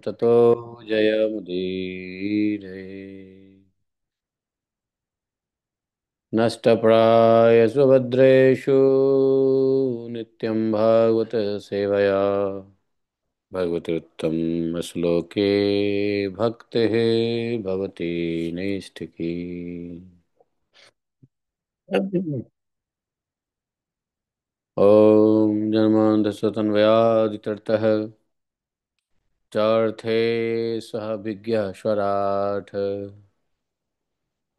ततो जयमुदीरये। नष्टप्रायसु भद्रेषु नित्यं भागवत सेवया भगवत्युत्तमश्लोके भक्तिः भवति नैष्ठिकी। ॐ जन्मान्तस्वतन्वयादितरतः चार्थे सह विज्ञः स्वराट्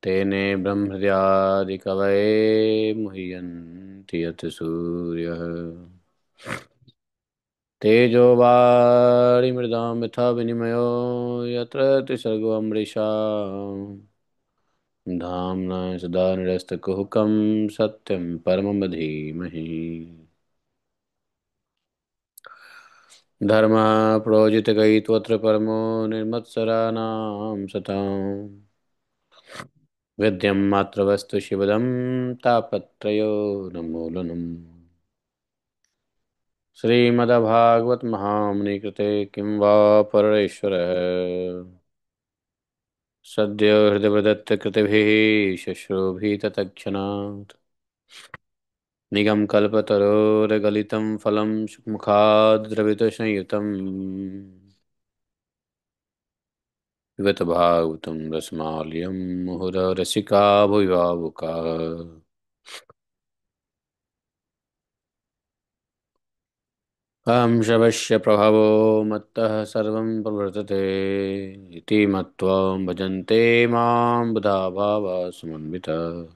तेने ब्रह्महृदादिकवये मुह्यन्ति यत् सूर्यः। तेजो वारिमृदां यथा विनिमयो यत्र त्रिसर्गो अमृषा धाम्ना सदा निरस्तकुहकं सत्यं परमं धीमहि। धर्मः प्रोजितकैत्वत्र परमो निर्मत्सराणां सताम् विद्यं मात्रवस्तु शिवदं तापत्रयो निर्मूलनम्। श्रीमद्भागवत महामुनि कृते किं वा परमेश्वरः सद्यो हृदयवदत्त कृतिभिः शुश्रूषिततत्क्षणात् निगमकल्पतरोर्गलितं फलं मुखाद् द्रवितसंयुतं पिबत भागवतं रसमालयं मुहुरः रसिका भुवि भावुकाः। अहं शवस्य प्रभवो मत्तः सर्वं प्रवर्तते इति मत्वा भजन्ते मां बुधा भावा समन्वितः।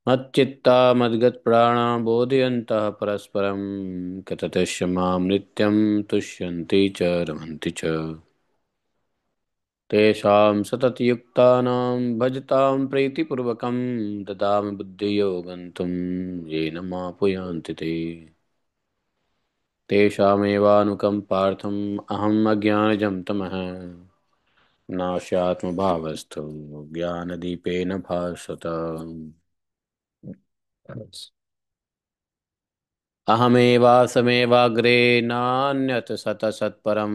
मच्चित्ता मद्गतप्राणा बोधयन्तः परस्परं कृततश्च मां नित्यं तुष्यन्ति च रमन्ति च। तेषां सततयुक्तानां भजतां प्रीतिपूर्वकं ददामि बुद्धियोगं तं येन मापुयान्ति ते। तेषामेवानुकम्पार्थम् अहम् अज्ञानजं तमः नाशात्मभावस्थो ज्ञानदीपेन भास्वता। अहमेवासमेवाग्रे नान्यत् सतसत्परं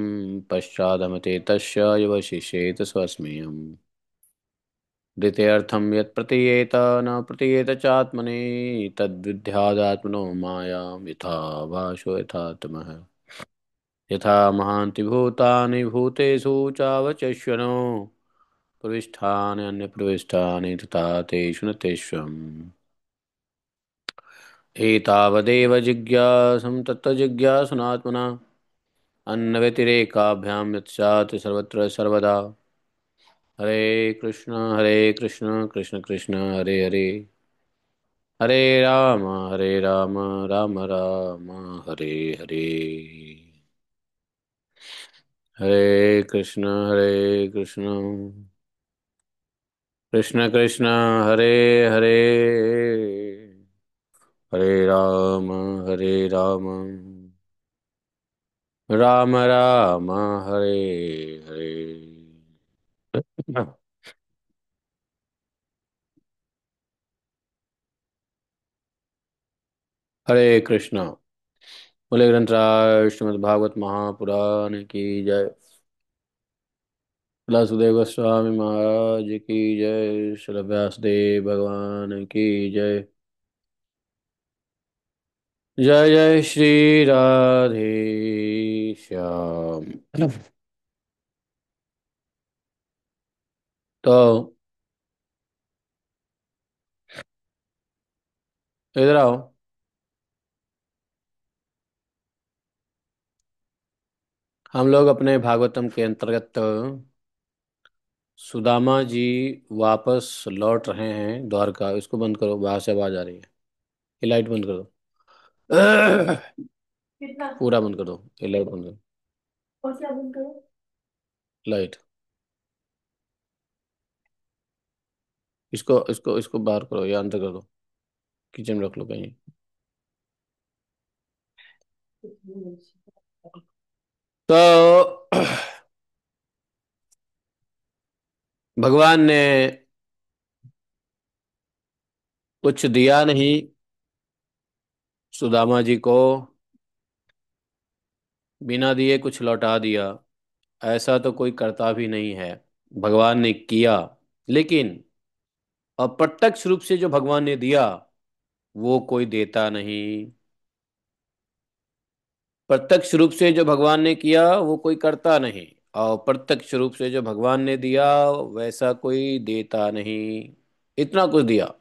पश्चादमते तस्य युवशिष्येत स्वस्म्यहम्। द्वितीयर्थं यत् प्रतीयेत न प्रतीयेत चात्मनि तद्विद्यादात्मनो मायां यथा भाषो यथात्मः। यथा महान्ति भूतानि भूतेषु चावचश्वनो प्रविष्ठानि अन्यप्रविष्टानि तथा तेषु न तेष्वम्। एतावदेव जिज्ञासं तत्त्वजिज्ञासुनात्मना अन्यव्यतिरेकाभ्यां यत्स्यात् सर्वत्र सर्वदा। हरे कृष्ण कृष्ण कृष्ण हरे हरे हरे राम राम राम हरे हरे। हरे कृष्ण कृष्ण कृष्ण हरे हरे हरे हरे राम राम राम हरे हरे। हरे कृष्णा। बोले ग्रंथराज श्रीमद् भागवत महापुराण की जय। वासुदेव गोस्वामी महाराज की जय। श्री व्यासदेव भगवान की जय। जय जय श्री राधे श्याम। तो इधर आओ। हम लोग अपने भागवतम के अंतर्गत सुदामा जी वापस लौट रहे हैं द्वारका। इसको बंद करो, बाहर से आवाज आ रही है। ये लाइट बंद कर दो। कितना पूरा बंद कर दो। ये लाइट बंद करो। कौन सा बंद करो? लाइट। इसको इसको इसको बाहर करो या अंदर कर दो। किचन में रख लो कहीं। तो भगवान ने कुछ दिया नहीं सुदामा जी को। बिना दिए कुछ लौटा दिया, ऐसा तो कोई करता भी नहीं है। भगवान ने किया, लेकिन अप्रत्यक्ष रूप से जो भगवान ने दिया वो कोई देता नहीं। प्रत्यक्ष रूप से जो भगवान ने किया वो कोई करता नहीं, और प्रत्यक्ष रूप से जो भगवान ने दिया वैसा कोई देता नहीं। इतना कुछ दिया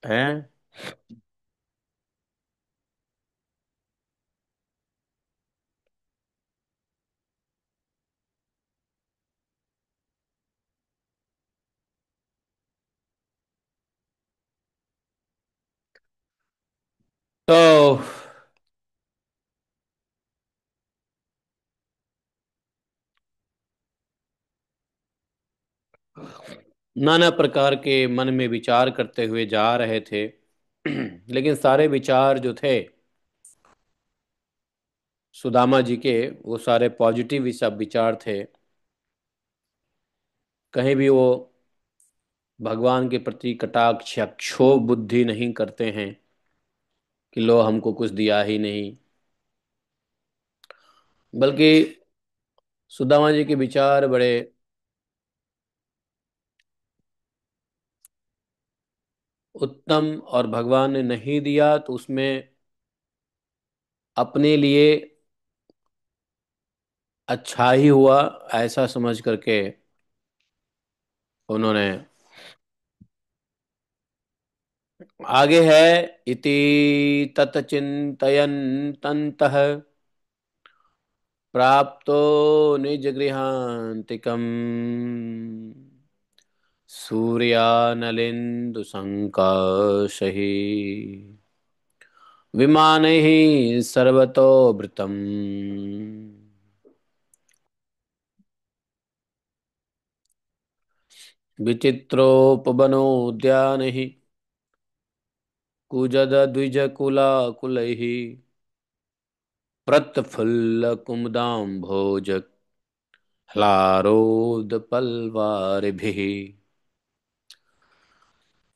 है। तो नाना प्रकार के मन में विचार करते हुए जा रहे थे। लेकिन सारे विचार जो थे सुदामा जी के, वो सारे पॉजिटिव ही सब विचार थे। कहीं भी वो भगवान के प्रति कटाक्ष या क्षोभ बुद्धि नहीं करते हैं कि लो हमको कुछ दिया ही नहीं। बल्कि सुदामा जी के विचार बड़े उत्तम, और भगवान ने नहीं दिया तो उसमें अपने लिए अच्छा ही हुआ, ऐसा समझ करके उन्होंने आगे है। इति ततचिन्तयन्तन्तः प्राप्तो निजगृहान्तिकम् सूर्यानलेन्दुसङ्काशैः विमानैः सर्वतो वृतम्। विचित्रोपवनोद्यानैः कुजदद्विजकुलाकुलैः प्रतफुल्लकुमुदाम्भोज ह्लारोदपल्वारिभिः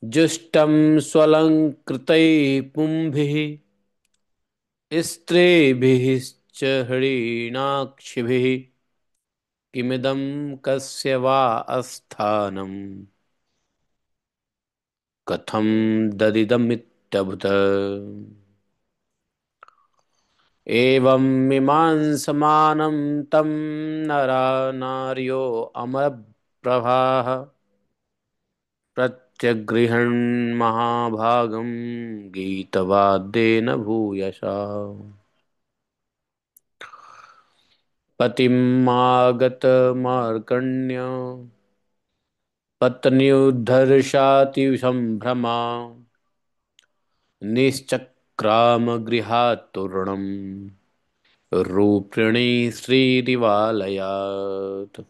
जुष्टं स्वलङ्कृतैः पुंभिः स्त्रीभिश्च हरिणाक्षिभिः किमिदं कस्य वा अस्थानं कथं ददिदमित्यभूत्। एवं मीमांसमानं तं नरा नार्यो अमरप्रभाः प्रत्यगृहन् महाभागं गीतवाद्येन भूयशा। पतिमागत मार्कण्य पत्न्युद्धर्षाति सम्भ्रमा निश्चक्राम गृहात् तूर्णम् रूपिणी श्रीदिवालयात्।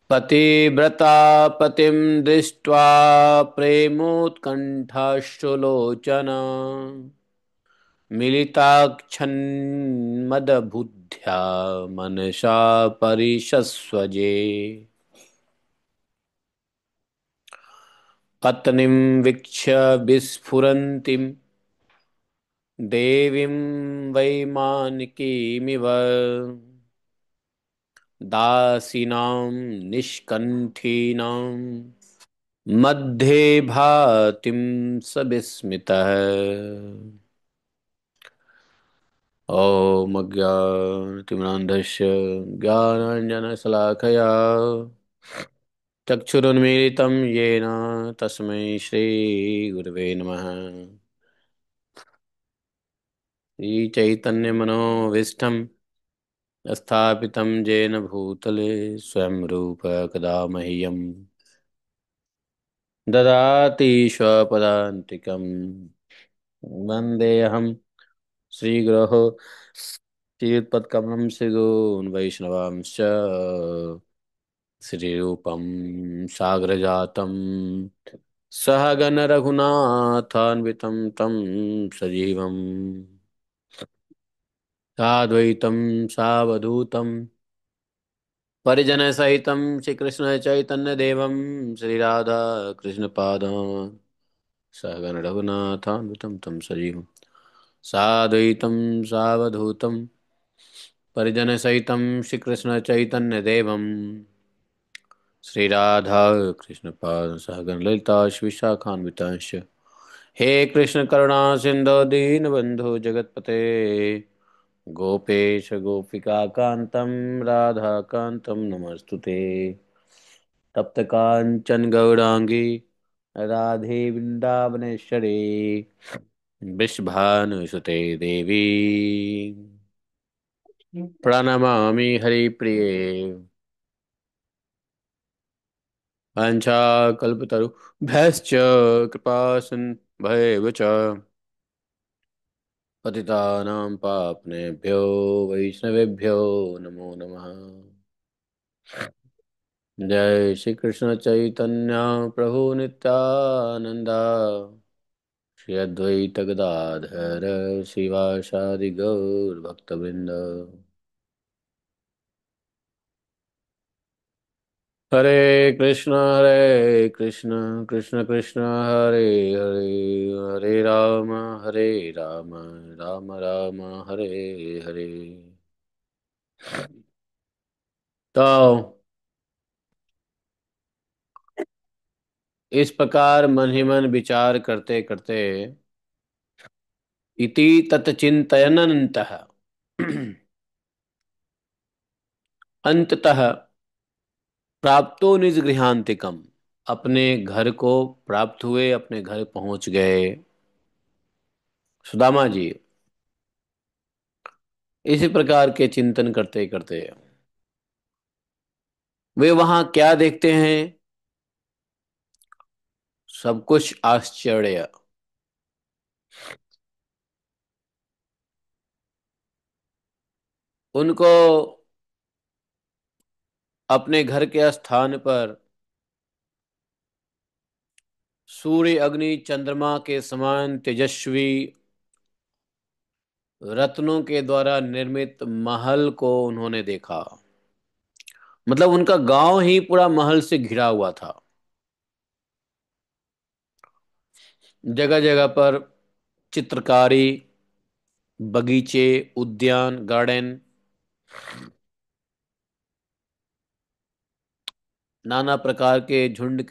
पतिव्रता पतिं दृष्ट्वा प्रेमोत्कण्ठाश्रुलोचना मिलिताक्षन्मदबुद्ध्या मनसा परिशस्वजे। पत्नीं वीक्ष्य विस्फुरन्तीं देवीं वैमानिकीमिव दासीनां निष्कण्ठीनां मध्ये भातिं स विस्मितः। ॐ अज्ञानतिमिरान्धस्य ज्ञानाञ्जनशलाकया चक्षुरुन्मीलितं येन तस्मै श्रीगुरवे नमः। श्रीचैतन्यमनोभीष्टं स्थापितं येन भूतले स्वयं रूप कदा मह्यं ददाति स्वपदान्तिकम्। वन्देऽहं श्रीगुरोः श्रीयुतपत्कमलं श्रीगुरून् वैष्णवांश्च श्रीरूपं साग्रजातं सहगण रघुनाथान्वितं तं सजीवं साद्वैतं सावधूतं परिजनसहितं श्रीकृष्ण चैतन्य देवं श्रीराधा कृष्णपादान् सहगण रघुनाथान्वितं तं सजीवम् साद्वैतं सावधूतं परिजनसहितं श्रीकृष्णचैतन्यदेवं श्रीराधा कृष्णपाद सहगण ललिता श्रीशाखान्वितांश्च हे कृष्ण करुणा सिंधु दीनबंधु जगतपते गोपेश गोपिका कांतम राधा कांतम नमस्तुते तप्त कांचन गौरांगी राधे वृंदावनेश्वरी वृषभानुसुते देवी प्रणमामि हरिप्रिये वाञ्छाकल्पतरुभ्यश्च कृपा सिन्धुभ्येव च पतितानां पावनेभ्यो वैष्णवेभ्यो नमो नमः। जय श्री कृष्ण चैतन्य प्रभु नित्यानंदा श्री अद्वैत गदाधर शिवासादि गौर भक्तवृंद। हरे कृष्ण कृष्ण कृष्ण हरे हरे हरे राम राम राम हरे हरे। तो इस प्रकार मन ही मन विचार करते करते इति तत्चिंतयन्तः अंततः प्राप्तो निज गृहांतिकम, अपने घर को प्राप्त हुए, अपने घर पहुंच गए सुदामा जी। इसी प्रकार के चिंतन करते करते वे वहां क्या देखते हैं? सब कुछ आश्चर्य। उनको अपने घर के स्थान पर सूर्य अग्नि चंद्रमा के समान तेजस्वी रत्नों के द्वारा निर्मित महल को उन्होंने देखा। मतलब उनका गांव ही पूरा महल से घिरा हुआ था। जगह जगह पर चित्रकारी, बगीचे, उद्यान, गार्डन, नाना प्रकार के झुंड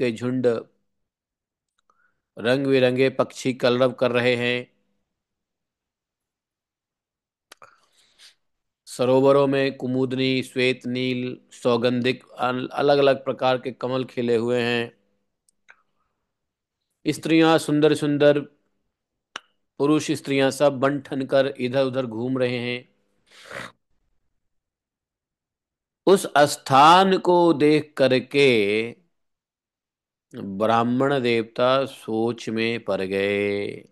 रंग बिरंगे पक्षी कलरव कर रहे हैं। सरोवरों में कुमुदनी, श्वेत, नील, सौगंधिक अलग अलग प्रकार के कमल खिले हुए हैं। स्त्रियां सुंदर सुंदर, पुरुष स्त्रियां सब बन ठन कर इधर उधर घूम रहे हैं। उस स्थान को देख करके ब्राह्मण देवता सोच में पड़ गए।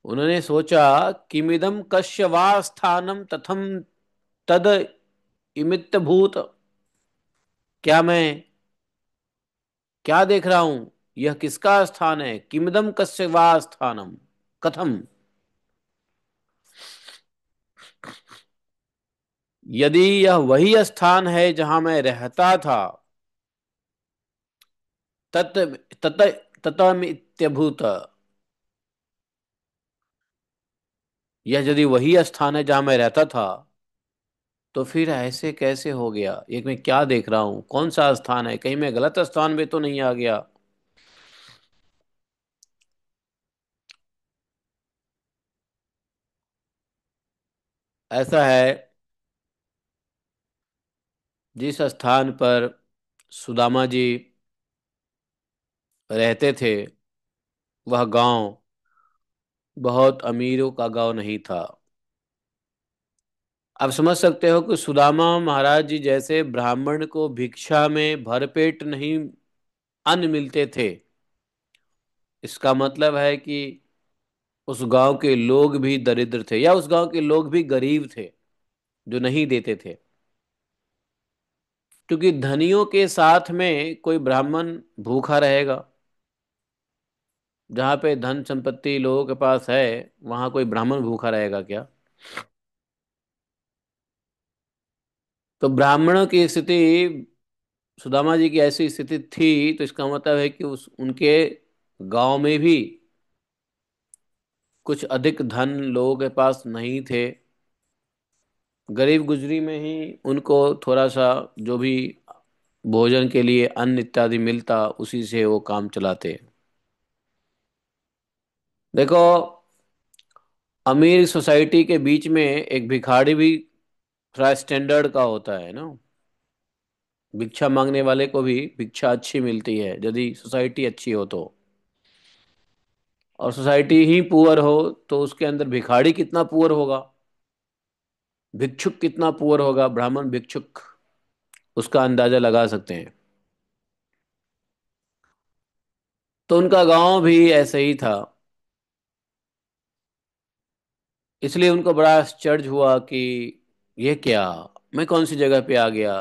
उन्होंने सोचा किमिदम कस्य वा स्थानम तथम तद इमित्त भूत। क्या मैं क्या देख रहा हूं? यह किसका स्थान है? किमिदम कस्य वा स्थानम कथम। यदि यह वही स्थान है जहां मैं रहता था, तत तत ततमित्यभूत। यह यदि वही स्थान है जहां मैं रहता था, तो फिर ऐसे कैसे हो गया? एक मैं क्या देख रहा हूं? कौन सा स्थान है? कहीं मैं गलत स्थान में तो नहीं आ गया? ऐसा है, जिस स्थान पर सुदामा जी रहते थे, वह गांव बहुत अमीरों का गांव नहीं था। आप समझ सकते हो कि सुदामा महाराज जी जैसे ब्राह्मण को भिक्षा में भरपेट नहीं अन्न मिलते थे, इसका मतलब है कि उस गांव के लोग भी दरिद्र थे, या उस गांव के लोग भी गरीब थे जो नहीं देते थे। क्योंकि धनियों के साथ में कोई ब्राह्मण भूखा रहेगा? जहाँ पे धन संपत्ति लोगों के पास है, वहां कोई ब्राह्मण भूखा रहेगा क्या? तो ब्राह्मणों की स्थिति, सुदामा जी की ऐसी स्थिति थी, तो इसका मतलब है कि उस उनके गांव में भी कुछ अधिक धन लोगों के पास नहीं थे। गरीब गुजरी में ही उनको थोड़ा सा जो भी भोजन के लिए अन्न इत्यादि मिलता, उसी से वो काम चलाते। देखो, अमीर सोसाइटी के बीच में एक भिखारी भी थोड़ा स्टैंडर्ड का होता है ना। भिक्षा मांगने वाले को भी भिक्षा अच्छी मिलती है यदि सोसाइटी अच्छी हो तो। और सोसाइटी ही पुअर हो तो उसके अंदर भिखारी कितना पुअर होगा, भिक्षुक कितना पुअर होगा, ब्राह्मण भिक्षुक, उसका अंदाजा लगा सकते हैं। तो उनका गांव भी ऐसे ही था। इसलिए उनको बड़ा आश्चर्य हुआ कि ये क्या, मैं कौन सी जगह पे आ गया,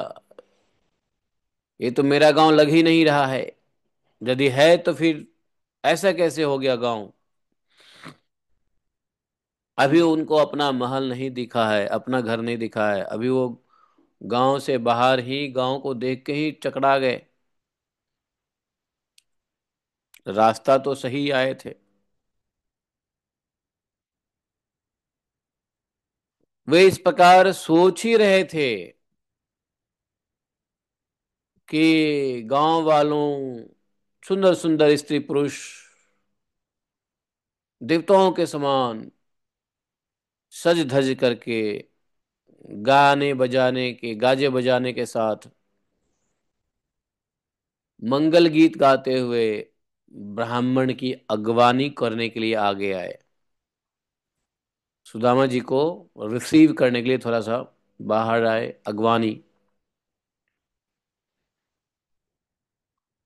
ये तो मेरा गांव लग ही नहीं रहा है। यदि है तो फिर ऐसा कैसे हो गया गांव। अभी उनको अपना महल नहीं दिखा है, अपना घर नहीं दिखा है, अभी वो गांव से बाहर ही गांव को देख के ही चकरा गए। रास्ता तो सही आए थे। वे इस प्रकार सोच ही रहे थे कि गांव वालों, सुंदर सुंदर स्त्री पुरुष देवताओं के समान सज धज करके, गाने बजाने के, गाजे बजाने के साथ, मंगल गीत गाते हुए ब्राह्मण की अगवानी करने के लिए आगे आए। सुदामा जी को रिसीव करने के लिए थोड़ा सा बाहर आए, अगवानी।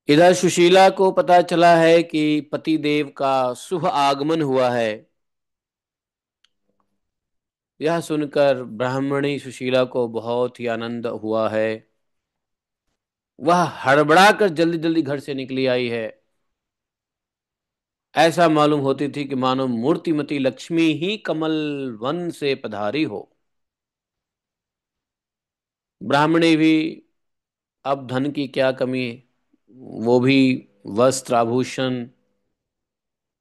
इधर सुशीला को पता चला है कि पति देव का शुभ आगमन हुआ है। यह सुनकर ब्राह्मणी सुशीला को बहुत ही आनंद हुआ है। वह हड़बड़ा कर जल्दी जल्दी घर से निकली आई है। ऐसा मालूम होती थी कि मानो मूर्तिमती लक्ष्मी ही कमल वन से पधारी हो। ब्राह्मणी भी, अब धन की क्या कमी है, वो भी वस्त्र आभूषण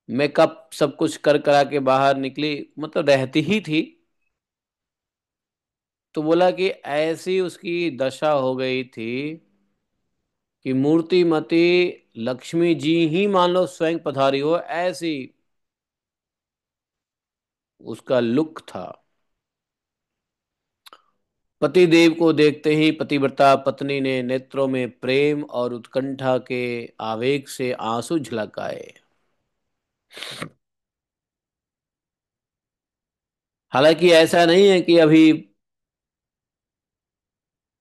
मेकअप सब कुछ कर करा के बाहर निकली, मतलब रहती ही थी। तो बोला कि ऐसी उसकी दशा हो गई थी कि मूर्तिमती लक्ष्मी जी ही मान लो स्वयं पधारी हो, ऐसी उसका लुक था। पति देव को देखते ही पतिव्रता पत्नी ने नेत्रों में प्रेम और उत्कंठा के आवेग से आंसू झलकाए। हालांकि ऐसा नहीं है कि अभी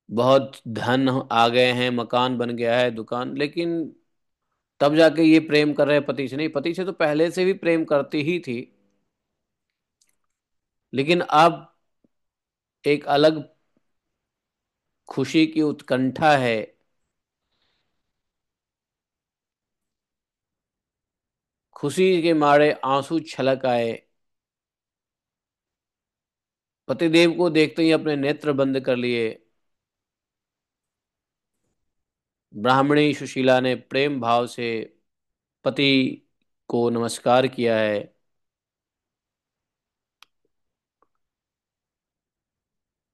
बहुत धन आ गए हैं, मकान बन गया है, दुकान, लेकिन तब जाके ये प्रेम कर रहे हैं पति से, नहीं, पति से तो पहले से भी प्रेम करती ही थी। लेकिन अब एक अलग खुशी की उत्कंठा है। खुशी के मारे आंसू छलक आए। पतिदेव को देखते ही अपने नेत्र बंद कर लिए। ब्राह्मणी सुशीला ने प्रेम भाव से पति को नमस्कार किया है।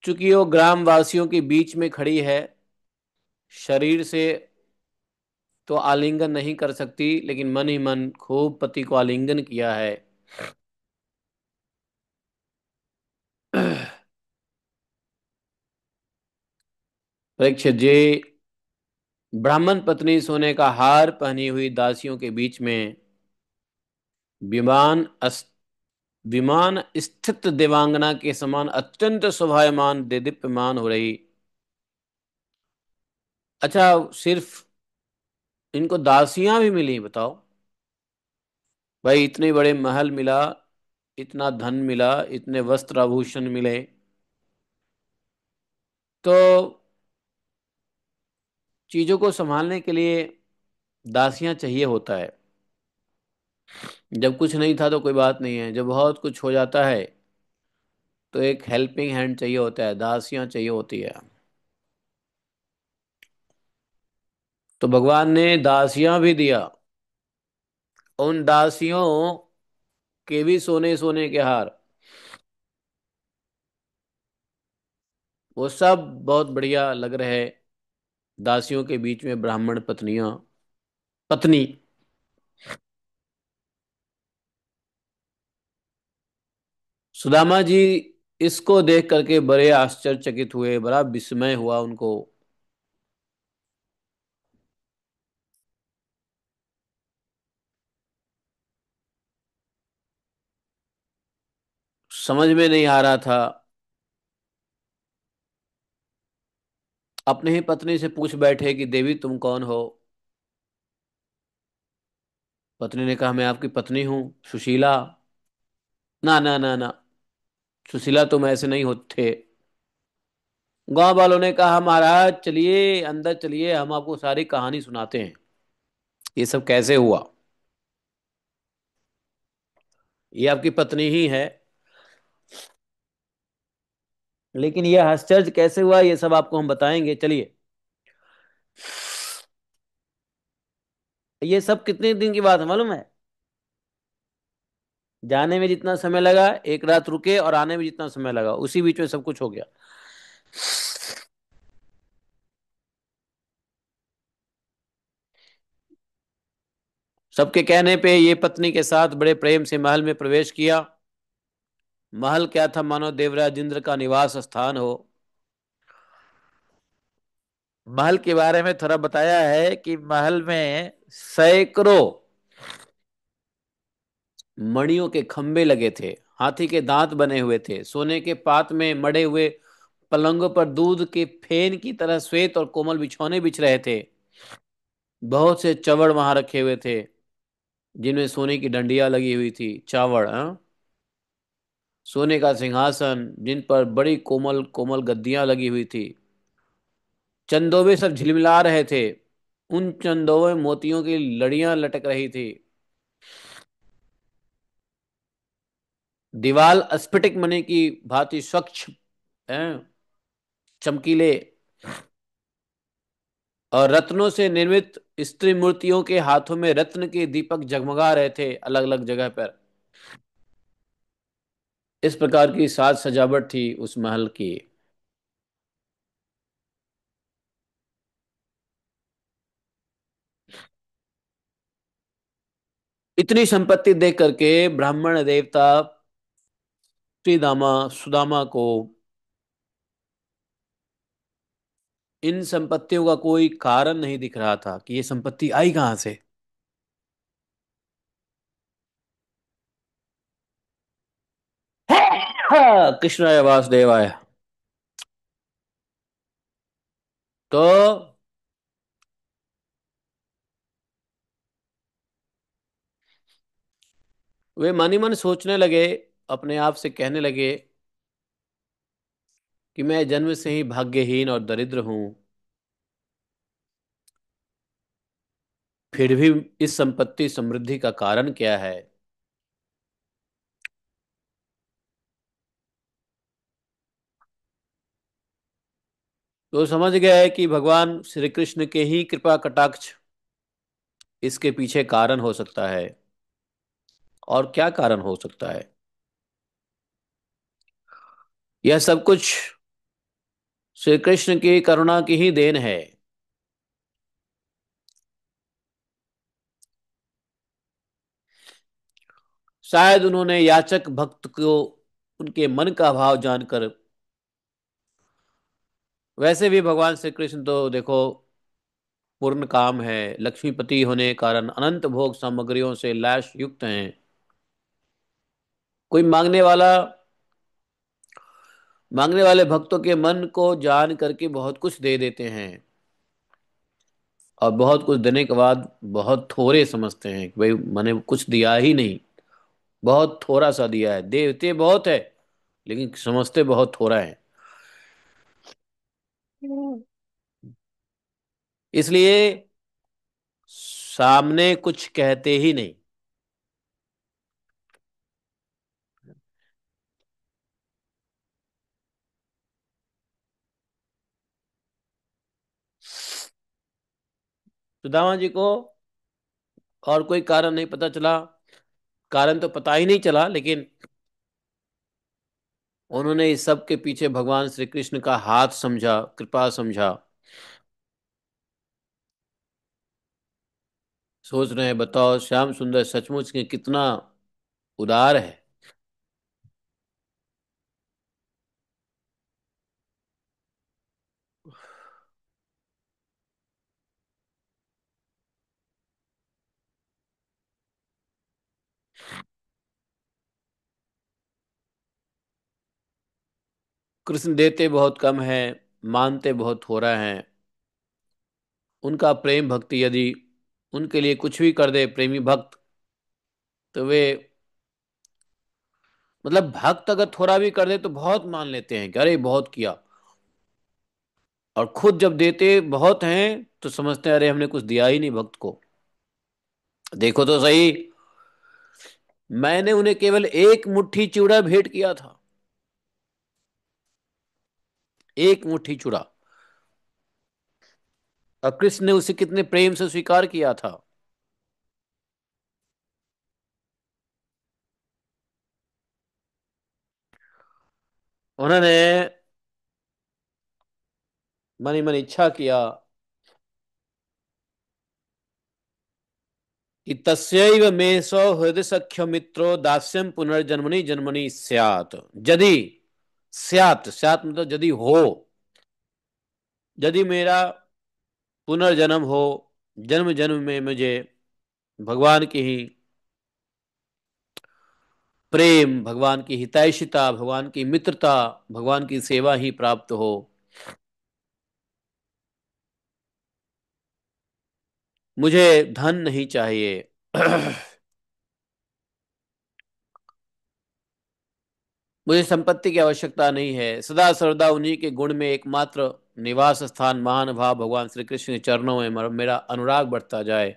चूंकि वो ग्रामवासियों के बीच में खड़ी है, शरीर से तो आलिंगन नहीं कर सकती, लेकिन मन ही मन खूब पति को आलिंगन किया है। परीक्षित जी, ब्राह्मण पत्नी सोने का हार पहनी हुई दासियों के बीच में विमान विमान स्थित देवांगना के समान अत्यंत शोभायमान देदीप्यमान हो रही। अच्छा, सिर्फ इनको दासियां भी मिली, बताओ भाई, इतने बड़े महल मिला, इतना धन मिला, इतने वस्त्र आभूषण मिले, तो चीजों को संभालने के लिए दासियां चाहिए होता है। जब कुछ नहीं था तो कोई बात नहीं है, जब बहुत कुछ हो जाता है तो एक हेल्पिंग हैंड चाहिए होता है, दासियां चाहिए होती है। तो भगवान ने दासियां भी दिया। उन दासियों के भी सोने सोने के हार। वो सब बहुत बढ़िया लग रहे। दासियों के बीच में ब्राह्मण पत्नियां, पत्नी। सुदामा जी इसको देख करके बड़े आश्चर्यचकित हुए, बड़ा विस्मय हुआ उनको। समझ में नहीं आ रहा था। अपने ही पत्नी से पूछ बैठे कि देवी तुम कौन हो। पत्नी ने कहा मैं आपकी पत्नी हूँ, सुशीला। ना ना ना ना, सुशीला तुम ऐसे नहीं होते। गांव वालों ने कहा महाराज चलिए अंदर चलिए, हम आपको सारी कहानी सुनाते हैं, ये सब कैसे हुआ। ये आपकी पत्नी ही है, लेकिन ये आश्चर्य कैसे हुआ ये सब आपको हम बताएंगे, चलिए। ये सब कितने दिन की बात है मालूम है? जाने में जितना समय लगा, एक रात रुके, और आने में जितना समय लगा, उसी बीच में सब कुछ हो गया। सबके कहने पे ये पत्नी के साथ बड़े प्रेम से महल में प्रवेश किया। महल क्या था, मानो देवराज इंद्र का निवास स्थान हो। महल के बारे में थोड़ा बताया है कि महल में सैकड़ों मणियों के खंभे लगे थे, हाथी के दांत बने हुए थे, सोने के पात में मढ़े हुए पलंगों पर दूध के फेन की तरह श्वेत और कोमल बिछौने बिछ रहे थे। बहुत से चवड़ वहां रखे हुए थे, जिनमें सोने की डंडियां लगी हुई थी, चावड़, हाँ। सोने का सिंहासन, जिन पर बड़ी कोमल कोमल गद्दियां लगी हुई थी। चंदोवे सब झिलमिला रहे थे, उन चंदोवे मोतियों की लड़ियां लटक रही थी। दीवाल स्फटिक मणि की भांति स्वच्छ, हैं, चमकीले और रत्नों से निर्मित स्त्री मूर्तियों के हाथों में रत्न के दीपक जगमगा रहे थे अलग अलग जगह पर। इस प्रकार की साज सजावट थी उस महल की। इतनी संपत्ति देख करके ब्राह्मण देवता श्रीदामा सुदामा को इन संपत्तियों का कोई कारण नहीं दिख रहा था कि ये संपत्ति आई कहां से। हाँ, कृष्णाय वासुदेवाय। तो वे मन ही मन सोचने लगे, अपने आप से कहने लगे कि मैं जन्म से ही भाग्यहीन और दरिद्र हूं, फिर भी इस संपत्ति समृद्धि का कारण क्या है। तो समझ गया है कि भगवान श्री कृष्ण के ही कृपा कटाक्ष इसके पीछे कारण हो सकता है। और क्या कारण हो सकता है? यह सब कुछ श्री कृष्ण की करुणा की ही देन है। शायद उन्होंने याचक भक्त को उनके मन का भाव जानकर, वैसे भी भगवान श्री कृष्ण तो देखो पूर्ण काम है, लक्ष्मीपति होने के कारण अनंत भोग सामग्रियों से लैस युक्त हैं। कोई मांगने वाले भक्तों के मन को जान करके बहुत कुछ दे देते हैं, और बहुत कुछ देने के बाद बहुत थोड़े समझते हैं कि भाई मैंने कुछ दिया ही नहीं, बहुत थोड़ा सा दिया है। देते बहुत है, लेकिन समझते बहुत थोड़ा है। इसलिए सामने कुछ कहते ही नहीं। सुदामा जी को और कोई कारण नहीं पता चला। कारण तो पता ही नहीं चला, लेकिन उन्होंने इस सब के पीछे भगवान श्री कृष्ण का हाथ समझा, कृपा समझा। सोच रहे हैं, बताओ श्याम सुंदर सचमुच के कितना उदार है। कृष्ण देते बहुत कम है, मानते बहुत थोड़ा है। उनका प्रेम भक्ति यदि उनके लिए कुछ भी कर दे प्रेमी भक्त, तो वे, मतलब भक्त अगर थोड़ा भी कर दे तो बहुत मान लेते हैं कि अरे बहुत किया। और खुद जब देते बहुत हैं तो समझते हैं अरे हमने कुछ दिया ही नहीं भक्त को। देखो तो सही, मैंने उन्हें केवल एक मुट्ठी चूड़ा भेंट किया था। एक मुट्ठी चूड़ा। और कृष्ण ने उसे कितने प्रेम से स्वीकार किया था। उन्होंने मनी मन इच्छा किया कि तस्यैव मे सौहृद सख्य मित्रो दास्यम पुनर्जन्मनि जन्मनि स्यात्। यदि, स्यात्, स्यात् मतलब यदि हो, यदि मेरा पुनर्जन्म हो, जन्म जन्म में मुझे भगवान की ही प्रेम, भगवान की हितैषिता, भगवान की मित्रता, भगवान की सेवा ही प्राप्त हो, मुझे धन नहीं चाहिए। मुझे संपत्ति की आवश्यकता नहीं है। सदा सर्वदा उन्हीं के गुण में एकमात्र निवास स्थान महान भाव भगवान श्री कृष्ण के चरणों में मेरा अनुराग बढ़ता जाए,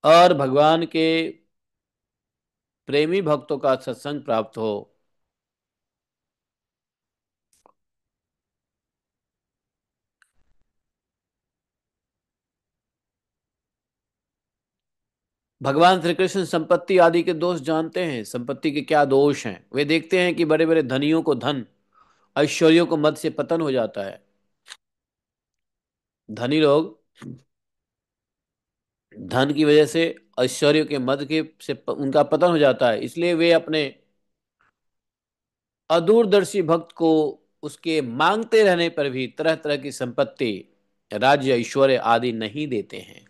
और भगवान के प्रेमी भक्तों का सत्संग प्राप्त हो। भगवान श्री कृष्ण संपत्ति आदि के दोष जानते हैं। संपत्ति के क्या दोष हैं वे देखते हैं कि बड़े बड़े धनियों को धन, ऐश्वर्यों को मद से पतन हो जाता है। धनी लोग धन की वजह से, ऐश्वर्य के मद के से उनका पतन हो जाता है, इसलिए वे अपने अदूरदर्शी भक्त को उसके मांगते रहने पर भी तरह तरह की संपत्ति, राज्य, ऐश्वर्य आदि नहीं देते हैं।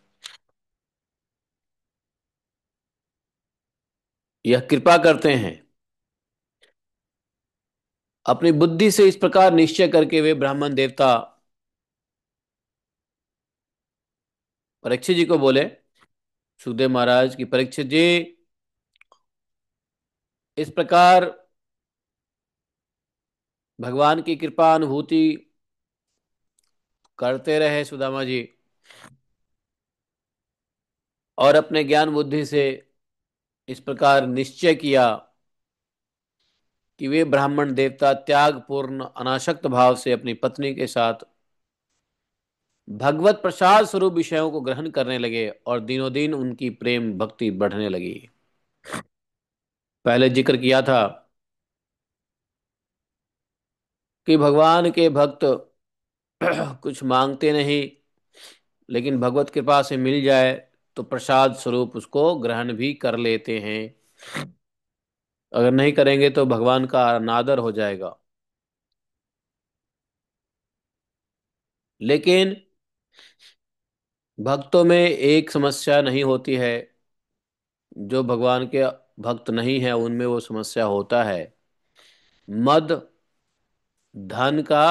यह कृपा करते हैं। अपनी बुद्धि से इस प्रकार निश्चय करके वे ब्राह्मण देवता परीक्षित जी को बोले, सुखदेव महाराज की, परीक्षित जी इस प्रकार भगवान की कृपा अनुभूति करते रहे सुदामा जी, और अपने ज्ञान बुद्धि से इस प्रकार निश्चय किया कि वे ब्राह्मण देवता त्याग पूर्ण अनासक्त भाव से अपनी पत्नी के साथ भगवत प्रसाद स्वरूप विषयों को ग्रहण करने लगे, और दिनों दिन उनकी प्रेम भक्ति बढ़ने लगी। पहले जिक्र किया था कि भगवान के भक्त कुछ मांगते नहीं, लेकिन भगवत कृपा से मिल जाए तो प्रसाद स्वरूप उसको ग्रहण भी कर लेते हैं। अगर नहीं करेंगे तो भगवान का अनादर हो जाएगा। लेकिन भक्तों में एक समस्या नहीं होती है, जो भगवान के भक्त नहीं है उनमें वो समस्या होता है। मद, धन का,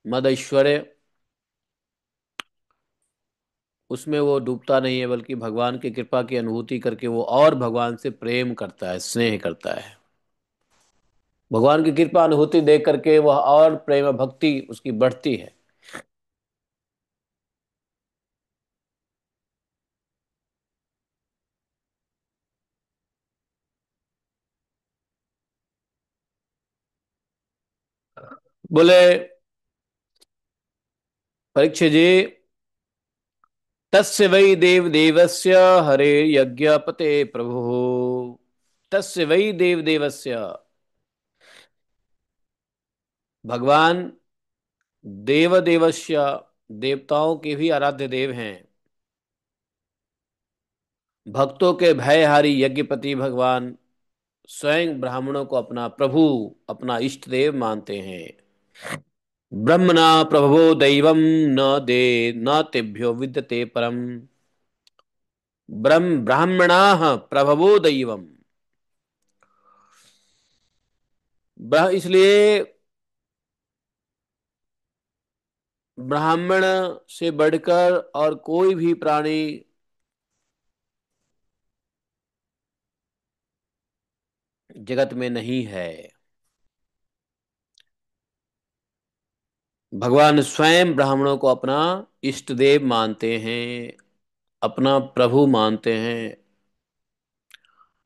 मद ऐश्वर्य, उसमें वो डूबता नहीं है, बल्कि भगवान की कृपा की अनुभूति करके वो और भगवान से प्रेम करता है, स्नेह करता है। भगवान की कृपा अनुभूति देख करके वह और प्रेम भक्ति उसकी बढ़ती है। बोले, परीक्षित जी तस्य वै देव देवस्य हरे यज्ञपते प्रभु। तस्य वै देव देवस्य, भगवान देव देवस्य, देवताओं के भी आराध्य देव हैं। भक्तों के भयहारी यज्ञपति भगवान स्वयं ब्राह्मणों को अपना प्रभु, अपना इष्ट देव मानते हैं। ब्रह्मणा प्रभवो दैवम न दे न तेभ्यो विद्यते परम। ब्राह्मणाः प्रभवो दैवम। इसलिए ब्राह्मण से बढ़कर और कोई भी प्राणी जगत में नहीं है। भगवान स्वयं ब्राह्मणों को अपना इष्ट देव मानते हैं, अपना प्रभु मानते हैं।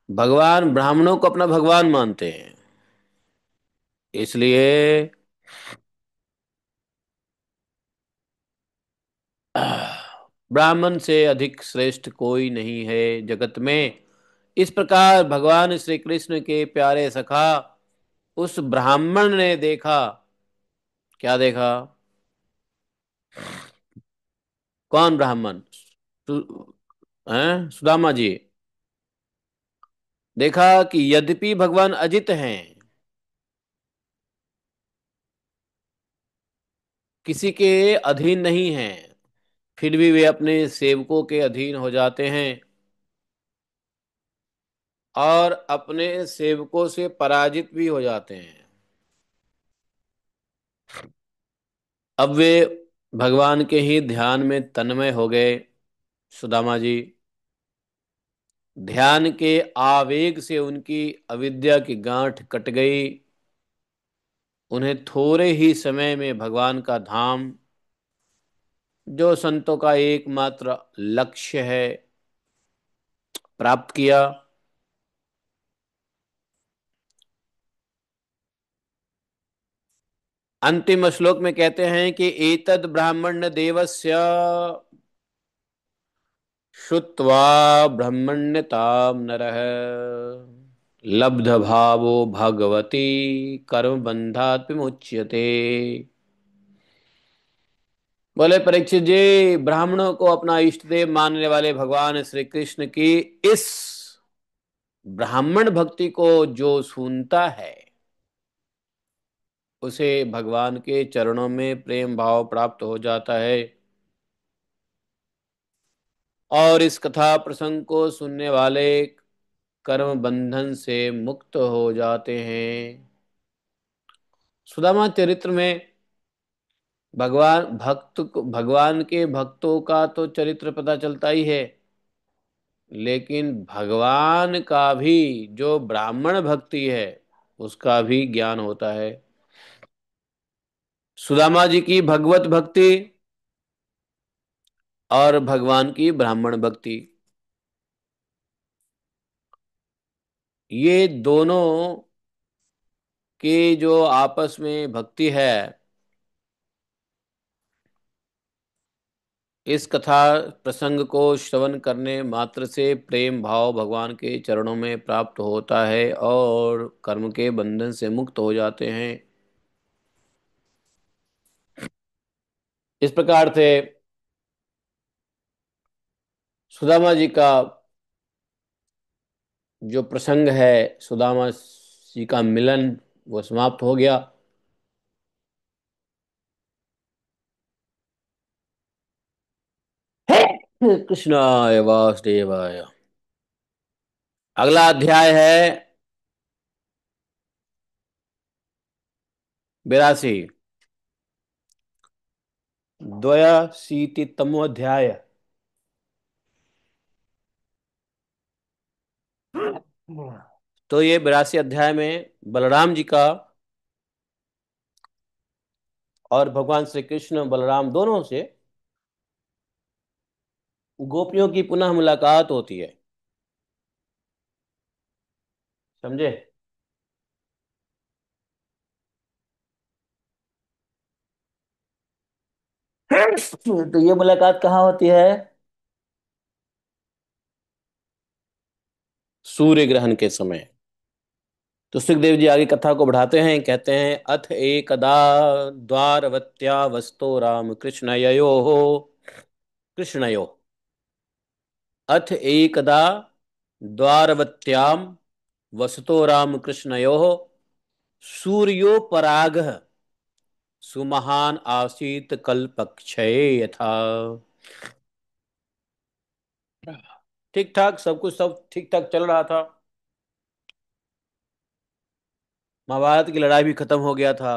भगवान ब्राह्मणों को अपना भगवान मानते हैं। इसलिए ब्राह्मण से अधिक श्रेष्ठ कोई नहीं है जगत में। इस प्रकार भगवान श्री कृष्ण के प्यारे सखा उस ब्राह्मण ने देखा। क्या देखा? कौन ब्राह्मण? सुदामा जी। देखा कि यद्यपि भगवान अजित हैं, किसी के अधीन नहीं हैं, फिर भी वे अपने सेवकों के अधीन हो जाते हैं और अपने सेवकों से पराजित भी हो जाते हैं। अब वे भगवान के ही ध्यान में तन्मय हो गए। सुदामा जी, ध्यान के आवेग से उनकी अविद्या की गांठ कट गई। उन्हें थोड़े ही समय में भगवान का धाम, जो संतों का एकमात्र लक्ष्य है, प्राप्त किया। अंतिम श्लोक में कहते हैं कि एतद ब्राह्मण्य देवस्य श्रुत्वा ब्रह्मण्यताम नरः लब्ध भावो भगवती कर्म बंधात् विमुच्यते। बोले परीक्षित जी, ब्राह्मणों को अपना इष्ट देव मानने वाले भगवान श्री कृष्ण की इस ब्राह्मण भक्ति को जो सुनता है, उसे भगवान के चरणों में प्रेम भाव प्राप्त हो जाता है और इस कथा प्रसंग को सुनने वाले कर्म बंधन से मुक्त हो जाते हैं। सुदामा चरित्र में भगवान के भक्तों का तो चरित्र पता चलता ही है, लेकिन भगवान का भी जो ब्राह्मण भक्ति है उसका भी ज्ञान होता है। सुदामा जी की भगवत भक्ति और भगवान की ब्राह्मण भक्ति, ये दोनों की जो आपस में भक्ति है, इस कथा प्रसंग को श्रवण करने मात्र से प्रेम भाव भगवान के चरणों में प्राप्त होता है और कर्म के बंधन से मुक्त हो जाते हैं। इस प्रकार से सुदामा जी का जो प्रसंग है, सुदामा जी का मिलन, वो समाप्त हो गया। कृष्णाय वासुदेवाय। अगला अध्याय है 82, द्वयशीतितमो अध्याय। तो ये 82 अध्याय में बलराम जी का और भगवान श्री कृष्ण बलराम दोनों से गोपियों की पुनः मुलाकात होती है। समझे? तो ये मुलाकात कहाँ होती है? सूर्य ग्रहण के समय। तो सुखदेव जी आगे कथा को बढ़ाते हैं, कहते हैं अथ एकदा द्वारवत्या वस्तो राम कृष्णयो कृष्णयो। अथ एकदा द्वारवत्याम वसतो राम कृष्णयो सूर्योपरागः सुमहान आसीत कल्पक्षये यथा। ठीक ठाक सब कुछ, सब ठीक ठाक चल रहा था। महाभारत की लड़ाई भी खत्म हो गया था।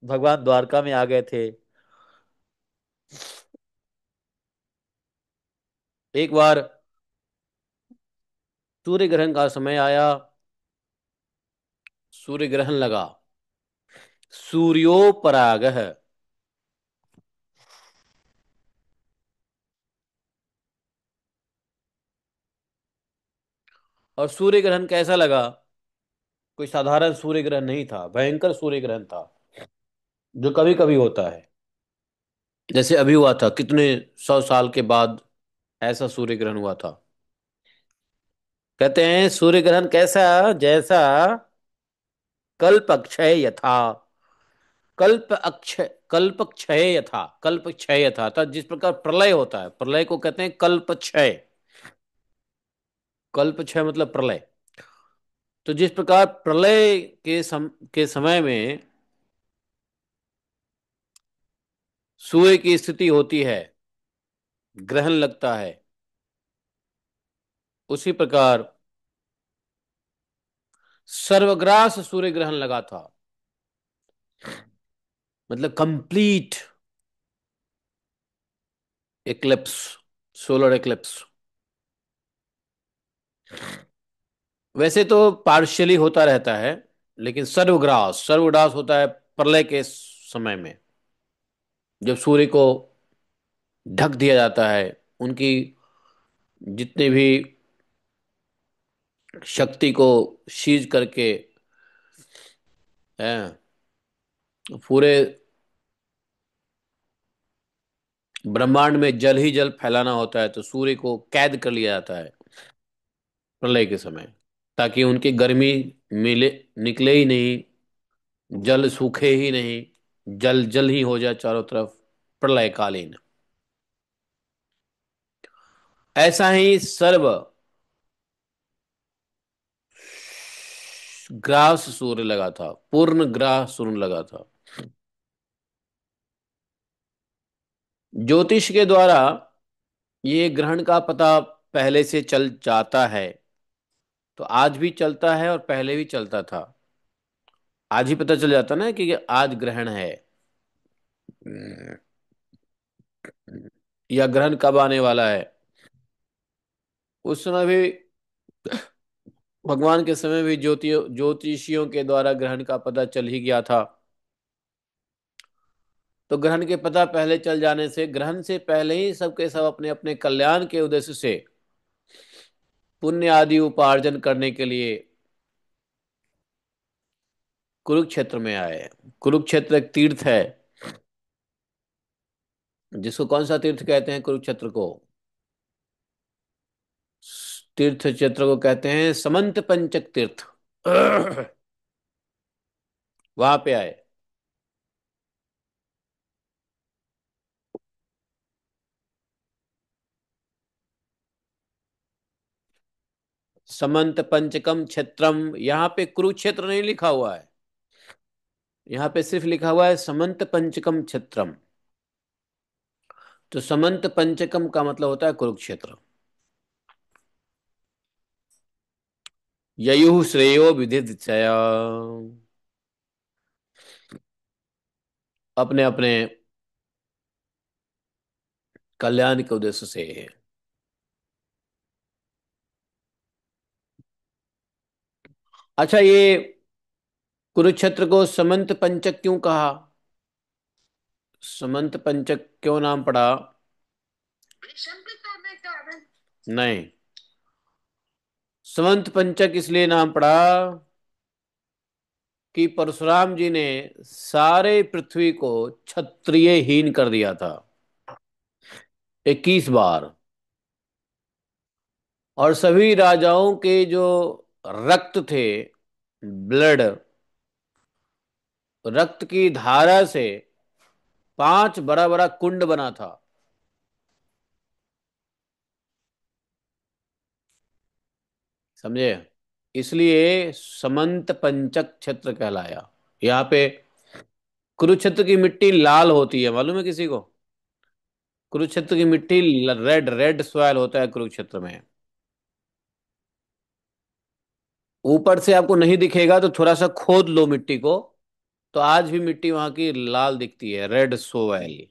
भगवान द्वारका में आ गए थे। एक बार सूर्य ग्रहण का समय आया। सूर्य ग्रहण लगा। सूर्योपरागः। और सूर्य ग्रहण कैसा लगा? कोई साधारण सूर्य ग्रहण नहीं था, भयंकर सूर्य ग्रहण था, जो कभी कभी होता है। जैसे अभी हुआ था, कितने 100 साल के बाद ऐसा सूर्य ग्रहण हुआ था। कहते हैं सूर्य ग्रहण कैसा, जैसा कल्प अक्षय यथा। कल्प क्षय यथा, कल्प क्षय यथा था। जिस प्रकार प्रलय होता है, प्रलय को कहते हैं कल्प क्षय। कल्प क्षय मतलब प्रलय। तो जिस प्रकार प्रलय के समय में सूर्य की स्थिति होती है, ग्रहण लगता है, उसी प्रकार सर्वग्रास सूर्य ग्रहण लगा था। मतलब कंप्लीट एक्लिप्स, सोलर एक्लिप्स। वैसे तो पार्शियली होता रहता है, लेकिन सर्वग्रास सर्वग्रास होता है प्रलय के समय में, जब सूर्य को ढक दिया जाता है, उनकी जितने भी शक्ति को सीज करके हैं, पूरे ब्रह्मांड में जल ही जल फैलाना होता है, तो सूर्य को कैद कर लिया जाता है प्रलय के समय, ताकि उनकी गर्मी मिले, निकले ही नहीं, जल सूखे ही नहीं, जल जल ही हो जाए चारों तरफ प्रलयकालीन। ऐसा ही सर्व ग्रास सूर्य लगा था, पूर्ण ग्रास सूर्य लगा था। ज्योतिष के द्वारा ये ग्रहण का पता पहले से चल जाता है। तो आज भी चलता है और पहले भी चलता था। आज ही पता चल जाता ना कि आज ग्रहण है, या ग्रहण कब आने वाला है। उस समय भी, भगवान के समय भी ज्योतिषियों के द्वारा ग्रहण का पता चल ही गया था। तो ग्रहण के पता पहले चल जाने से, ग्रहण से पहले ही सबके सब अपने अपने कल्याण के उद्देश्य से पुण्य आदि उपार्जन करने के लिए कुरुक्षेत्र में आए। कुरुक्षेत्र एक तीर्थ है, जिसको कौन सा तीर्थ कहते हैं? कुरुक्षेत्र को तीर्थ क्षेत्र को कहते हैं समंत पंचक तीर्थ। वहां पे आए। समंत पंचकम क्षेत्रम, यहाँ पे कुरुक्षेत्र नहीं लिखा हुआ है, यहाँ पे सिर्फ लिखा हुआ है समंत पंचकम क्षेत्रम। तो समंत पंचकम का मतलब होता है कुरुक्षेत्र। ययुः श्रेयो विदित्य, अपने अपने कल्याण के उद्देश्य से। अच्छा, ये कुरुक्षेत्र को समंत पंचक क्यों कहा? समंत पंचक क्यों नाम पड़ा? नहीं, समंत पंचक इसलिए नाम पड़ा कि परशुराम जी ने सारे पृथ्वी को क्षत्रियहीन कर दिया था 21 बार। और सभी राजाओं के जो रक्त थे, ब्लड, रक्त की धारा से 5 बड़ा बड़ा कुंड बना था। समझे? इसलिए समंत पंचक क्षेत्र कहलाया। यहाँ पे कुरुक्षेत्र की मिट्टी लाल होती है, मालूम है किसी को? कुरुक्षेत्र की मिट्टी रेड रेड सॉइल होता है कुरुक्षेत्र में। ऊपर से आपको नहीं दिखेगा तो थोड़ा सा खोद लो मिट्टी को, तो आज भी मिट्टी वहां की लाल दिखती है, रेड सोयल।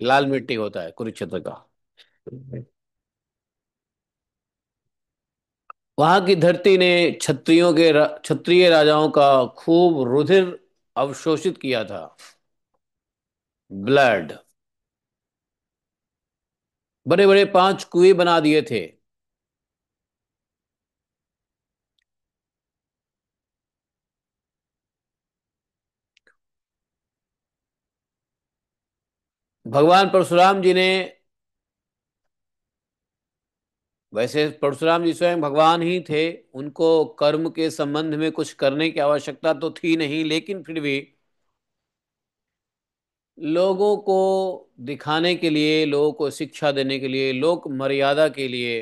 लाल मिट्टी होता है कुरुक्षेत्र का। वहां की धरती ने क्षत्रिय राजाओं का खूब रुधिर अवशोषित किया था, ब्लड। बड़े बड़े 5 कुएं बना दिए थे। भगवान परशुराम जी ने, वैसे परशुराम जी स्वयं भगवान ही थे, उनको कर्म के संबंध में कुछ करने की आवश्यकता तो थी नहीं, लेकिन फिर भी लोगों को दिखाने के लिए, लोगों को शिक्षा देने के लिए, लोक मर्यादा के लिए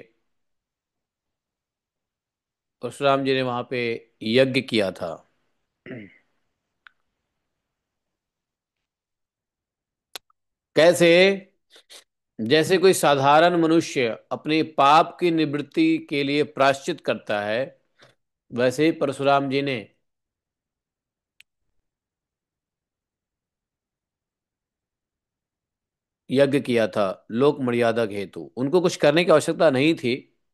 परशुराम जी ने वहां पे यज्ञ किया था। कैसे? जैसे कोई साधारण मनुष्य अपने पाप की निवृत्ति के लिए प्रायश्चित करता है, वैसे ही परशुराम जी ने यज्ञ किया था लोक मर्यादा के हेतु। उनको कुछ करने की आवश्यकता नहीं थी,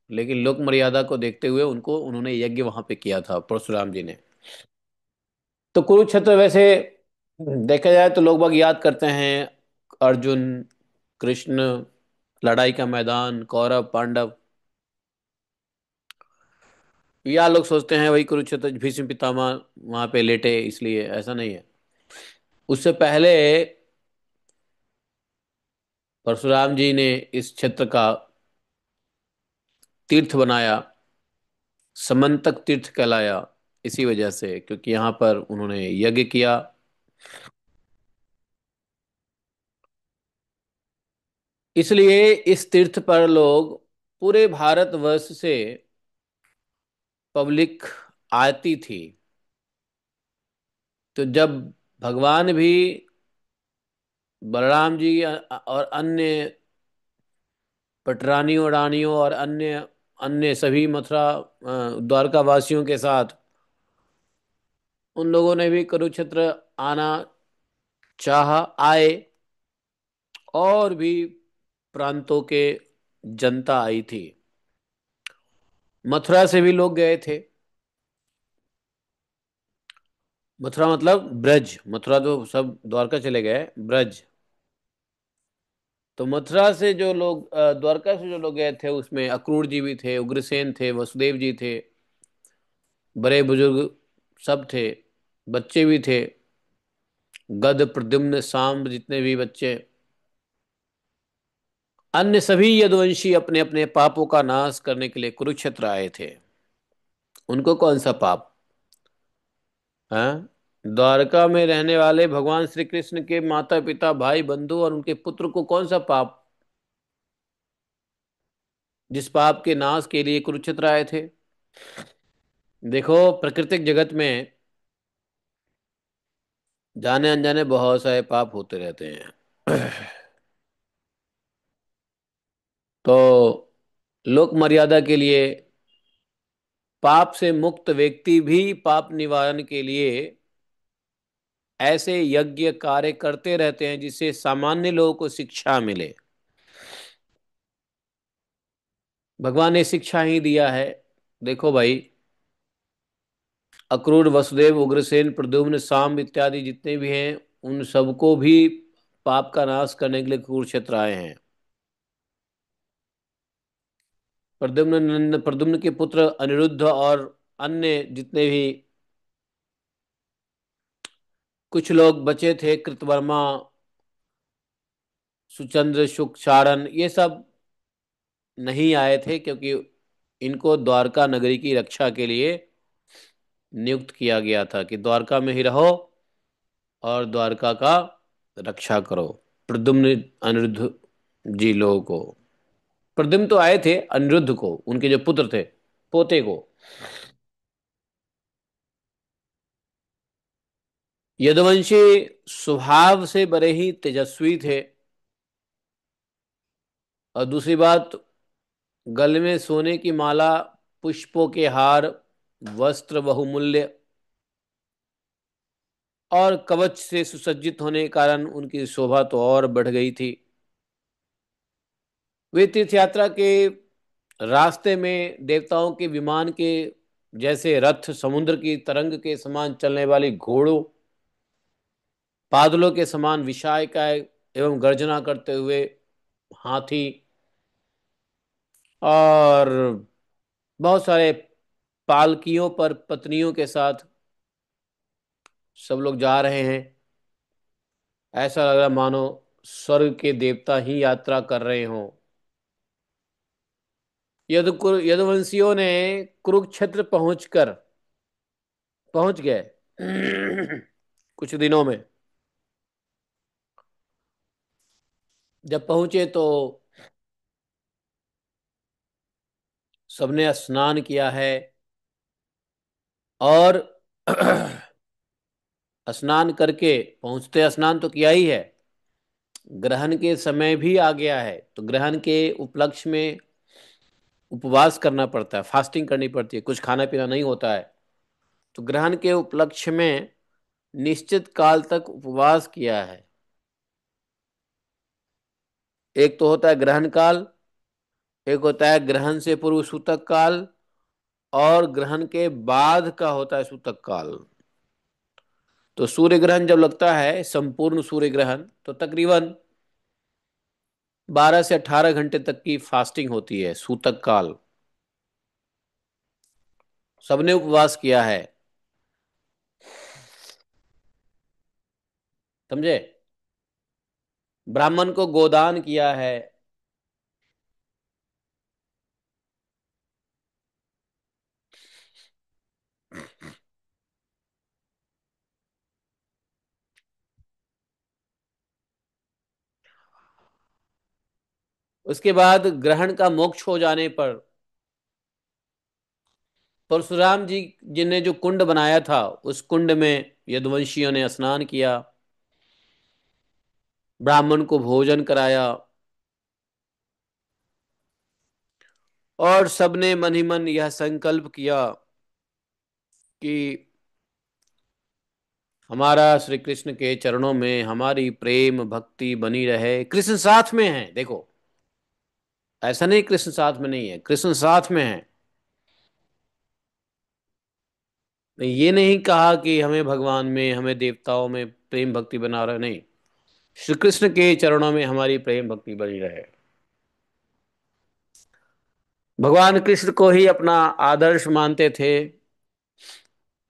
लेकिन लोक मर्यादा को देखते हुए उन्होंने यज्ञ वहां पे किया था परशुराम जी ने। तो कुरुक्षेत्र वैसे देखा जाए तो लोग बाग याद करते हैं अर्जुन, कृष्ण, लड़ाई का मैदान, कौरव पांडव, या लोग सोचते हैं वही कुरुक्षेत्र, भीष्म पितामह वहां पे लेटे इसलिए, ऐसा नहीं है। उससे पहले परशुराम जी ने इस क्षेत्र का तीर्थ बनाया, समंतक तीर्थ कहलाया, इसी वजह से, क्योंकि यहाँ पर उन्होंने यज्ञ किया। इसलिए इस तीर्थ पर लोग पूरे भारतवर्ष से पब्लिक आती थी। तो जब भगवान भी बलराम जी और अन्य पटरानियों, रानियों और अन्य अन्य सभी मथुरा द्वारका वासियों के साथ उन लोगों ने भी कुरुक्षेत्र आना चाहा, आए, और भी प्रांतों के जनता आई थी। मथुरा से भी लोग गए थे। मथुरा मतलब ब्रज, मथुरा तो सब द्वारका चले गए, ब्रज। तो मथुरा से जो लोग द्वारका से जो लोग गए थे, उसमें अक्रूर जी भी थे, उग्रसेन थे, वसुदेव जी थे, बड़े बुजुर्ग सब थे, बच्चे भी थे, गद प्रद्युम्न सांब जितने भी बच्चे, अन्य सभी यदुवंशी अपने अपने पापों का नाश करने के लिए कुरुक्षेत्र आए थे। उनको कौन सा पाप? हाँ, द्वारका में रहने वाले भगवान श्री कृष्ण के माता पिता, भाई बंधु और उनके पुत्र को कौन सा पाप, जिस पाप के नाश के लिए कुरुक्षेत्र आए थे? देखो, प्राकृतिक जगत में जाने अनजाने बहुत सारे पाप होते रहते हैं। तो लोक मर्यादा के लिए पाप से मुक्त व्यक्ति भी पाप निवारण के लिए ऐसे यज्ञ कार्य करते रहते हैं जिससे सामान्य लोगों को शिक्षा मिले। भगवान ने शिक्षा ही दिया है। देखो भाई, अक्रूर, वसुदेव, उग्रसेन, प्रद्युम्न, साम इत्यादि जितने भी हैं, उन सबको भी पाप का नाश करने के लिए कुरुक्षेत्र आए हैं। प्रद्युम्न के पुत्र अनिरुद्ध और अन्य जितने भी कुछ लोग बचे थे, कृतवर्मा, सुचंद्र, शुक, चारण, ये सब नहीं आए थे, क्योंकि इनको द्वारका नगरी की रक्षा के लिए नियुक्त किया गया था कि द्वारका में ही रहो और द्वारका का रक्षा करो। प्रद्युम्न अनिरुद्ध जी लोगों को, प्रद्युम्न तो आए थे, अनिरुद्ध को, उनके जो पुत्र थे, पोते को। यदुवंशी स्वभाव से बड़े ही तेजस्वी थे। और दूसरी बात, गले में सोने की माला, पुष्पों के हार, वस्त्र बहुमूल्य और कवच से सुसज्जित होने के कारण उनकी शोभा तो और बढ़ गई थी। वे तीर्थ यात्रा के रास्ते में देवताओं के विमान के जैसे रथ, समुद्र की तरंग के समान चलने वाली घोड़ों, बादलों के समान विशालकाय एवं गर्जना करते हुए हाथी, और बहुत सारे पालकियों पर पत्नियों के साथ सब लोग जा रहे हैं। ऐसा लग रहा मानो स्वर्ग के देवता ही यात्रा कर रहे हों। यदुवंशियों ने कुरुक्षेत्र पहुंच गए कुछ दिनों में। जब पहुंचे तो सबने स्नान किया है, और स्नान करके पहुंचते, स्नान तो किया ही है, ग्रहण के समय भी आ गया है, तो ग्रहण के उपलक्ष्य में उपवास करना पड़ता है, फास्टिंग करनी पड़ती है, कुछ खाना पीना नहीं होता है। तो ग्रहण के उपलक्ष्य में निश्चित काल तक उपवास किया है। एक तो होता है ग्रहण काल, एक होता है ग्रहण से पूर्व सूतक काल, और ग्रहण के बाद का होता है सूतक काल। तो सूर्य ग्रहण जब लगता है, संपूर्ण सूर्य ग्रहण, तो तकरीबन 12 से 18 घंटे तक की फास्टिंग होती है, सूतक काल। सबने उपवास किया है, समझे। ब्राह्मण को गोदान किया है। उसके बाद ग्रहण का मोक्ष हो जाने पर परशुराम जी जिन्हें जो कुंड बनाया था, उस कुंड में यदुवंशियों ने स्नान किया, ब्राह्मण को भोजन कराया, और सबने मन ही मन यह संकल्प किया कि हमारा श्री कृष्ण के चरणों में हमारी प्रेम भक्ति बनी रहे। कृष्ण साथ में है, देखो, ऐसा नहीं कृष्ण साथ में नहीं है, कृष्ण साथ में है। ये नहीं कहा कि हमें भगवान में, हमें देवताओं में प्रेम भक्ति बना रहे, नहीं, श्री कृष्ण के चरणों में हमारी प्रेम भक्ति बनी रहे। भगवान कृष्ण को ही अपना आदर्श मानते थे,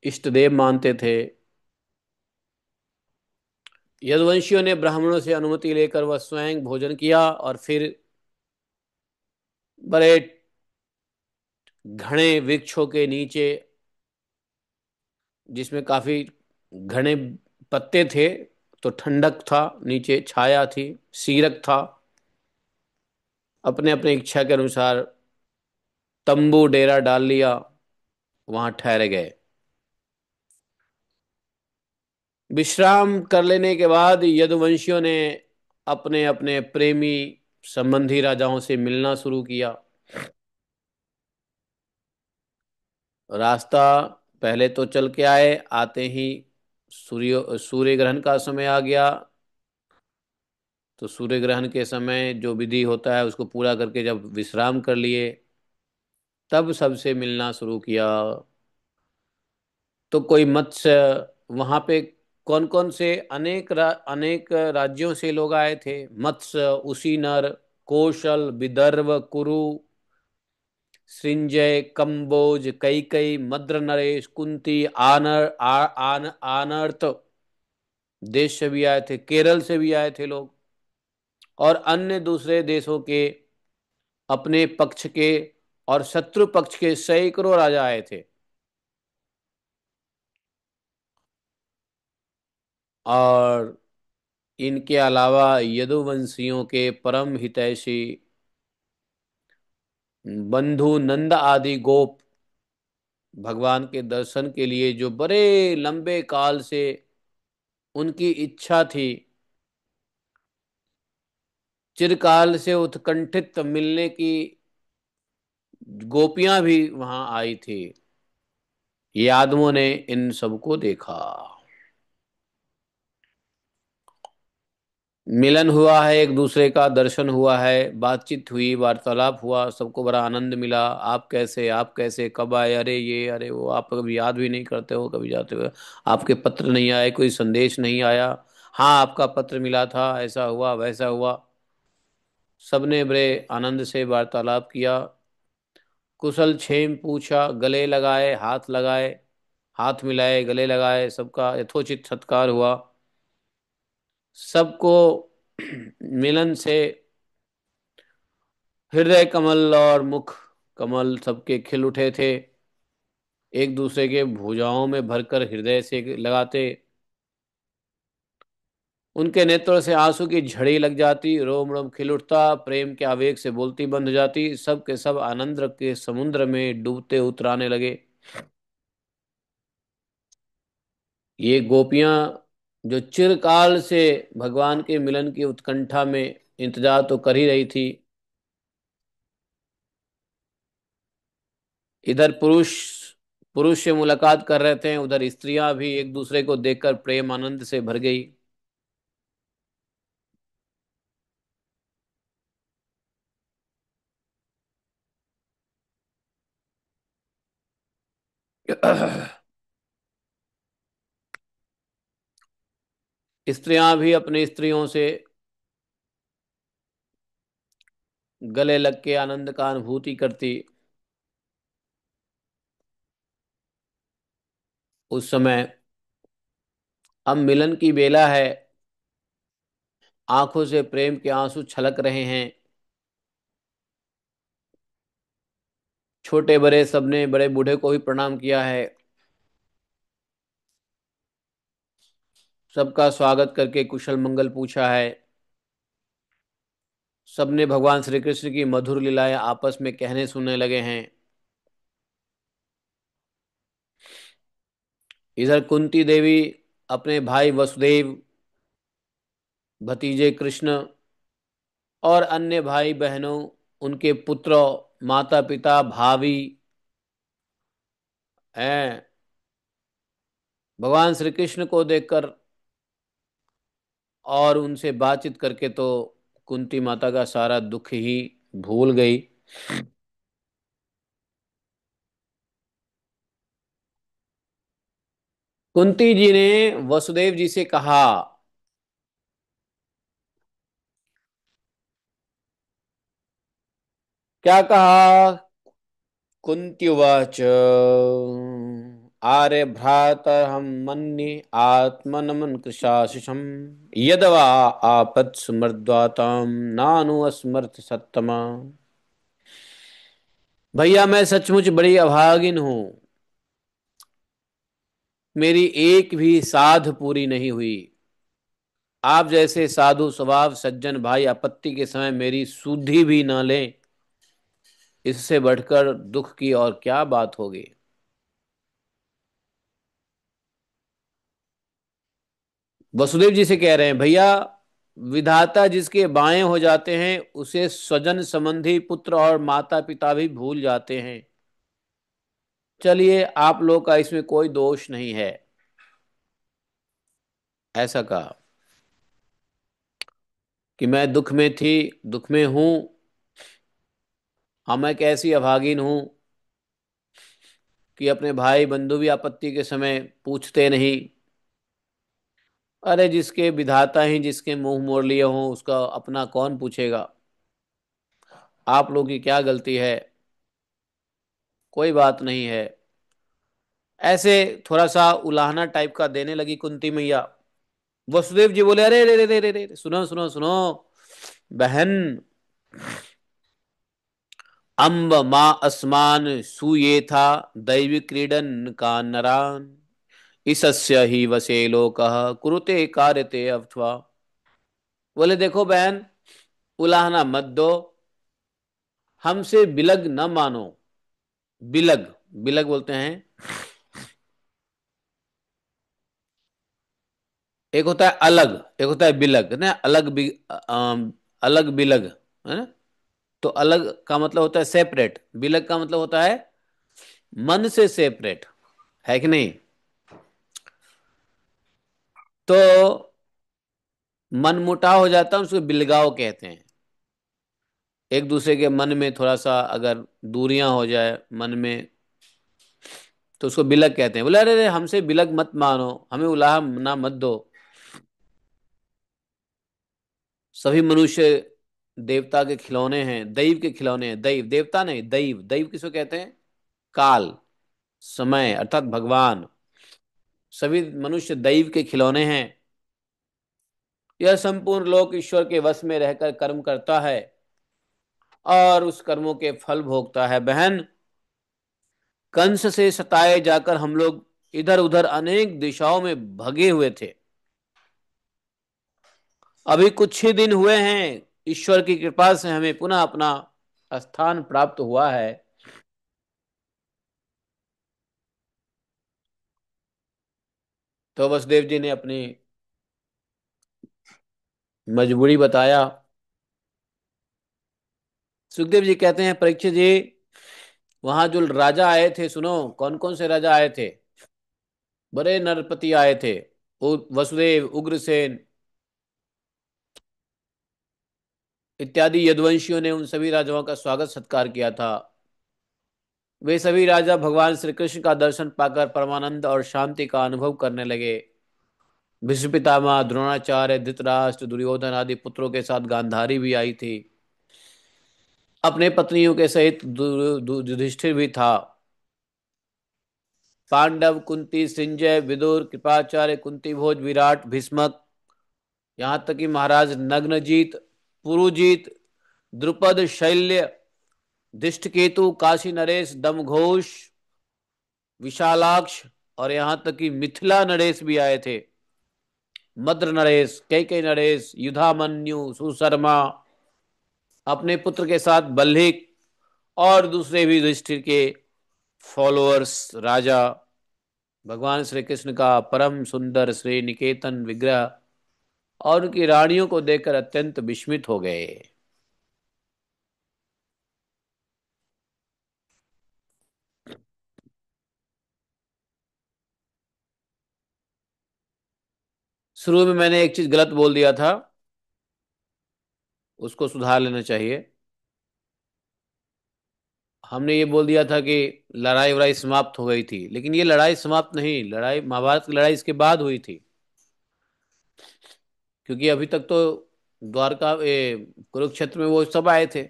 इष्ट देव मानते थे। यदुवंशियों ने ब्राह्मणों से अनुमति लेकर वह स्वयं भोजन किया, और फिर बड़े घने वृक्षों के नीचे, जिसमें काफी घने पत्ते थे, तो ठंडक था, नीचे छाया थी, सीरक था, अपने अपने इच्छा के अनुसार तंबू डेरा डाल लिया, वहां ठहर गए। विश्राम कर लेने के बाद यदुवंशियों ने अपने अपने प्रेमी संबंधी राजाओं से मिलना शुरू किया। रास्ता पहले तो चल के आए, आते ही सूर्य ग्रहण का समय आ गया। तो सूर्य ग्रहण के समय जो विधि होता है उसको पूरा करके जब विश्राम कर लिए, तब सबसे मिलना शुरू किया। तो कोई मत्स्य वहां पे, कौन कौन से अनेक राज्यों से लोग आए थे, मत्स्य, उसीनर, कौशल, विदर्भ, कुरु, सृंजय, कंबोज, कैकई, मद्र नरेश, कुंती, आनर्त देश से भी आए थे, केरल से भी आए थे लोग, और अन्य दूसरे देशों के अपने पक्ष के और शत्रु पक्ष के सैकड़ों राजा आए थे। और इनके अलावा यदुवंशियों के परम हितैषी बंधु नंद आदि गोप भगवान के दर्शन के लिए जो बड़े लंबे काल से उनकी इच्छा थी, चिरकाल से उत्कंठित मिलने की, गोपियां भी वहां आई थी। यादवों ने इन सबको देखा। मिलन हुआ है, एक दूसरे का दर्शन हुआ है, बातचीत हुई, वार्तालाप हुआ, सबको बड़ा आनंद मिला। आप कैसे, आप कैसे, कब आए, अरे ये अरे वो, आप कभी याद भी नहीं करते हो, कभी जाते हुए आपके पत्र नहीं आए, कोई संदेश नहीं आया। हाँ, आपका पत्र मिला था, ऐसा हुआ वैसा हुआ। सबने बड़े आनंद से वार्तालाप किया, कुशल क्षेम पूछा, गले लगाए, हाथ लगाए, हाथ मिलाए, गले लगाए, सबका यथोचित सत्कार हुआ। सबको मिलन से हृदय कमल और मुख कमल सबके खिल उठे थे। एक दूसरे के भुजाओं में भरकर हृदय से लगाते, उनके नेत्रों से आंसू की झड़ी लग जाती, रोम रोम खिल उठता, प्रेम के आवेग से बोलती बंध जाती। सब के सब आनंद के समुद्र में डूबते उतराने लगे। ये गोपियां जो चिरकाल से भगवान के मिलन की उत्कंठा में इंतजार तो कर ही रही थी, इधर पुरुष पुरुष से मुलाकात कर रहे थे, उधर स्त्रियां भी एक दूसरे को देखकर प्रेम आनंद से भर गई। स्त्रियां भी अपनी स्त्रियों से गले लग के आनंद का अनुभूति करती। उस समय अब मिलन की बेला है, आंखों से प्रेम के आंसू छलक रहे हैं। छोटे बड़े सबने बड़े बूढ़े को भी प्रणाम किया है। सबका स्वागत करके कुशल मंगल पूछा है। सबने भगवान श्री कृष्ण की मधुर लीलाएं आपस में कहने सुनने लगे हैं। इधर कुंती देवी अपने भाई वसुदेव, भतीजे कृष्ण और अन्य भाई बहनों, उनके पुत्र, माता पिता, भाभी हैं, भगवान श्री कृष्ण को देखकर और उनसे बातचीत करके तो कुंती माता का सारा दुख ही भूल गई। कुंती जी ने वसुदेव जी से कहा, क्या कहा? कुंत्युवाच आर्यभ्रातरहं मन्ये आत्मनमन कृशाशिषम् यदवा आपत्सुमर्द्वातां नानु अस्मर्थ सत्तमा। भैया मैं सचमुच बड़ी अभागिन हूं, मेरी एक भी साध पूरी नहीं हुई। आप जैसे साधु स्वभाव सज्जन भाई आपत्ति के समय मेरी सुधि भी न लें, इससे बढ़कर दुख की और क्या बात होगी। वसुदेव जी से कह रहे हैं, भैया विधाता जिसके बाएं हो जाते हैं उसे स्वजन संबंधी पुत्र और माता पिता भी भूल जाते हैं। चलिए आप लोग का इसमें कोई दोष नहीं है। ऐसा कहा कि मैं दुख में थी, दुख में हूं। हाँ, मैं कैसी अभागिन हूं कि अपने भाई बंधु भी आपत्ति के समय पूछते नहीं। अरे जिसके विधाता ही जिसके मुंह मोड़ लिए हों उसका अपना कौन पूछेगा। आप लोग की क्या गलती है, कोई बात नहीं है। ऐसे थोड़ा सा उलाहना टाइप का देने लगी कुंती मैया। वसुदेव जी बोले, अरे रे रे रे रे रे, सुनो सुनो सुनो बहन, अम्ब मा अस्मान सूये था दैवी क्रीडन का नरान ईसस्य ही वसे लोकः कुरुते कार्यते अथवा। बोले देखो बहन, उलाहना मत दो, हमसे बिलग न मानो। बिलग, बिलग बोलते हैं, एक होता है अलग, एक होता है बिलग ना, अलग बिलग है ना। तो अलग का मतलब होता है सेपरेट, बिलग का मतलब होता है मन से सेपरेट, है कि नहीं। तो मन मुटाव हो जाता है उसको बिलगाव कहते हैं। एक दूसरे के मन में थोड़ा सा अगर दूरियां हो जाए मन में, तो उसको बिलग कहते हैं। बोले अरे अरे हमसे बिलग मत मानो, हमें उलाह ना मत दो। सभी मनुष्य देवता के खिलौने हैं, दैव के खिलौने हैं। दैव देवता नहीं, दैव, दैव किसको कहते हैं? काल, समय अर्थात भगवान। सभी मनुष्य दैव के खिलौने हैं। यह संपूर्ण लोक ईश्वर के वश में रहकर कर्म करता है और उस कर्मों के फल भोगता है। बहन, कंस से सताए जाकर हम लोग इधर उधर अनेक दिशाओं में भगे हुए थे। अभी कुछ ही दिन हुए हैं, ईश्वर की कृपा से हमें पुनः अपना स्थान प्राप्त हुआ है। तो वसुदेव जी ने अपनी मजबूरी बताया। सुखदेव जी कहते हैं परीक्षित जी, वहां जो राजा आए थे, सुनो कौन कौन से राजा आए थे। बड़े नरपति आए थे, वसुदेव, उग्रसेन इत्यादि यदुवंशियों ने उन सभी राजाओं का स्वागत सत्कार किया था। वे सभी राजा भगवान श्री कृष्ण का दर्शन पाकर परमानंद और शांति का अनुभव करने लगे। भीष्म पितामह, द्रोणाचार्य, धृतराष्ट्र, दुर्योधन आदि पुत्रों के साथ गांधारी भी आई थी। अपने पत्नियों के सहित युधिष्ठिर भी था। पांडव, कुंती, संजय, विदुर, कृपाचार्य, कुंती भोज, विराट, भीष्मक, यहाँ तक कि महाराज नग्नजीत, पुरुजीत, द्रुपद, शैल्य, धृष्टकेतु, काशी नरेश, दमघोष, विशालाक्ष, और यहाँ तक कि मिथिला नरेश भी आए थे। मद्र नरेश, कैकेय नरेश, युधामन्यु, सुशर्मा, अपने पुत्र के साथ बल्हिक और दूसरे भी युधिष्ठिर के फॉलोअर्स राजा भगवान श्री कृष्ण का परम सुंदर श्री निकेतन विग्रह और उनकी रानियों को देखकर अत्यंत विस्मित हो गए। शुरू में मैंने एक चीज गलत बोल दिया था, उसको सुधार लेना चाहिए। हमने ये बोल दिया था कि लड़ाई वड़ाई समाप्त हो गई थी, लेकिन ये लड़ाई समाप्त नहीं, लड़ाई महाभारत की लड़ाई इसके बाद हुई थी। क्योंकि अभी तक तो द्वारका कुरुक्षेत्र में वो सब आए थे,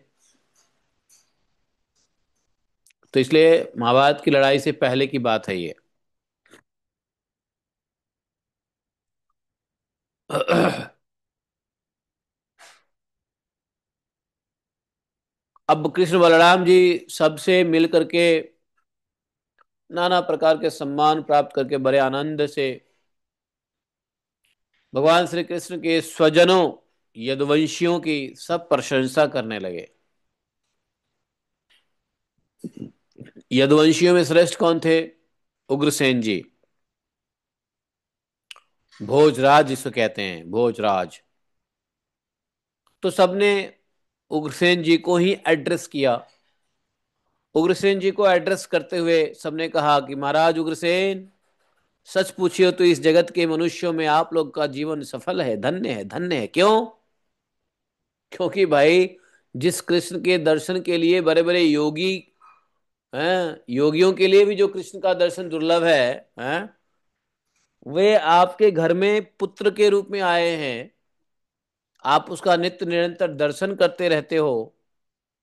तो इसलिए महाभारत की लड़ाई से पहले की बात है ये। अब कृष्ण बलराम जी सबसे मिल करके नाना प्रकार के सम्मान प्राप्त करके बड़े आनंद से भगवान श्री कृष्ण के स्वजनों यदुवंशियों की सब प्रशंसा करने लगे। यदुवंशियों में श्रेष्ठ कौन थे? उग्रसेन जी, भोजराज जिसको कहते हैं, भोजराज। तो सबने उग्रसेन जी को ही एड्रेस किया। उग्रसेन जी को एड्रेस करते हुए सबने कहा कि महाराज उग्रसेन, सच पूछियो तो इस जगत के मनुष्यों में आप लोग का जीवन सफल है, धन्य है, धन्य है। क्यों? क्योंकि भाई, जिस कृष्ण के दर्शन के लिए बड़े बड़े योगी हैं, योगियों के लिए भी जो कृष्ण का दर्शन दुर्लभ है, वे आपके घर में पुत्र के रूप में आए हैं। आप उसका नित्य निरंतर दर्शन करते रहते हो,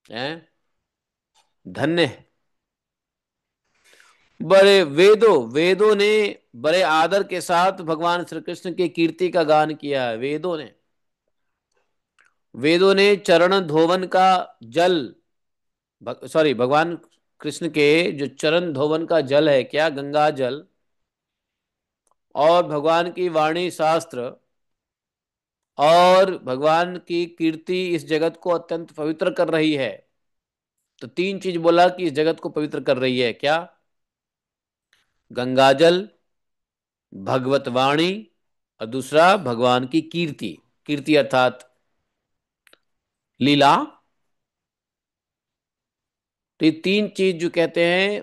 हैं? धन्य है। बड़े वेदों वेदों ने बड़े आदर के साथ भगवान श्री कृष्ण की कीर्ति का गान किया है। वेदों ने चरण धोवन का जल सॉरी, भगवान कृष्ण के जो चरण धोवन का जल है क्या, गंगा जल, और भगवान की वाणी शास्त्र और भगवान की कीर्ति इस जगत को अत्यंत पवित्र कर रही है। तो तीन चीज बोला कि इस जगत को पवित्र कर रही है क्या, गंगाजल, भगवत वाणी, और दूसरा भगवान की कीर्ति। कीर्ति अर्थात लीला। तो ये तीन चीज जो कहते हैं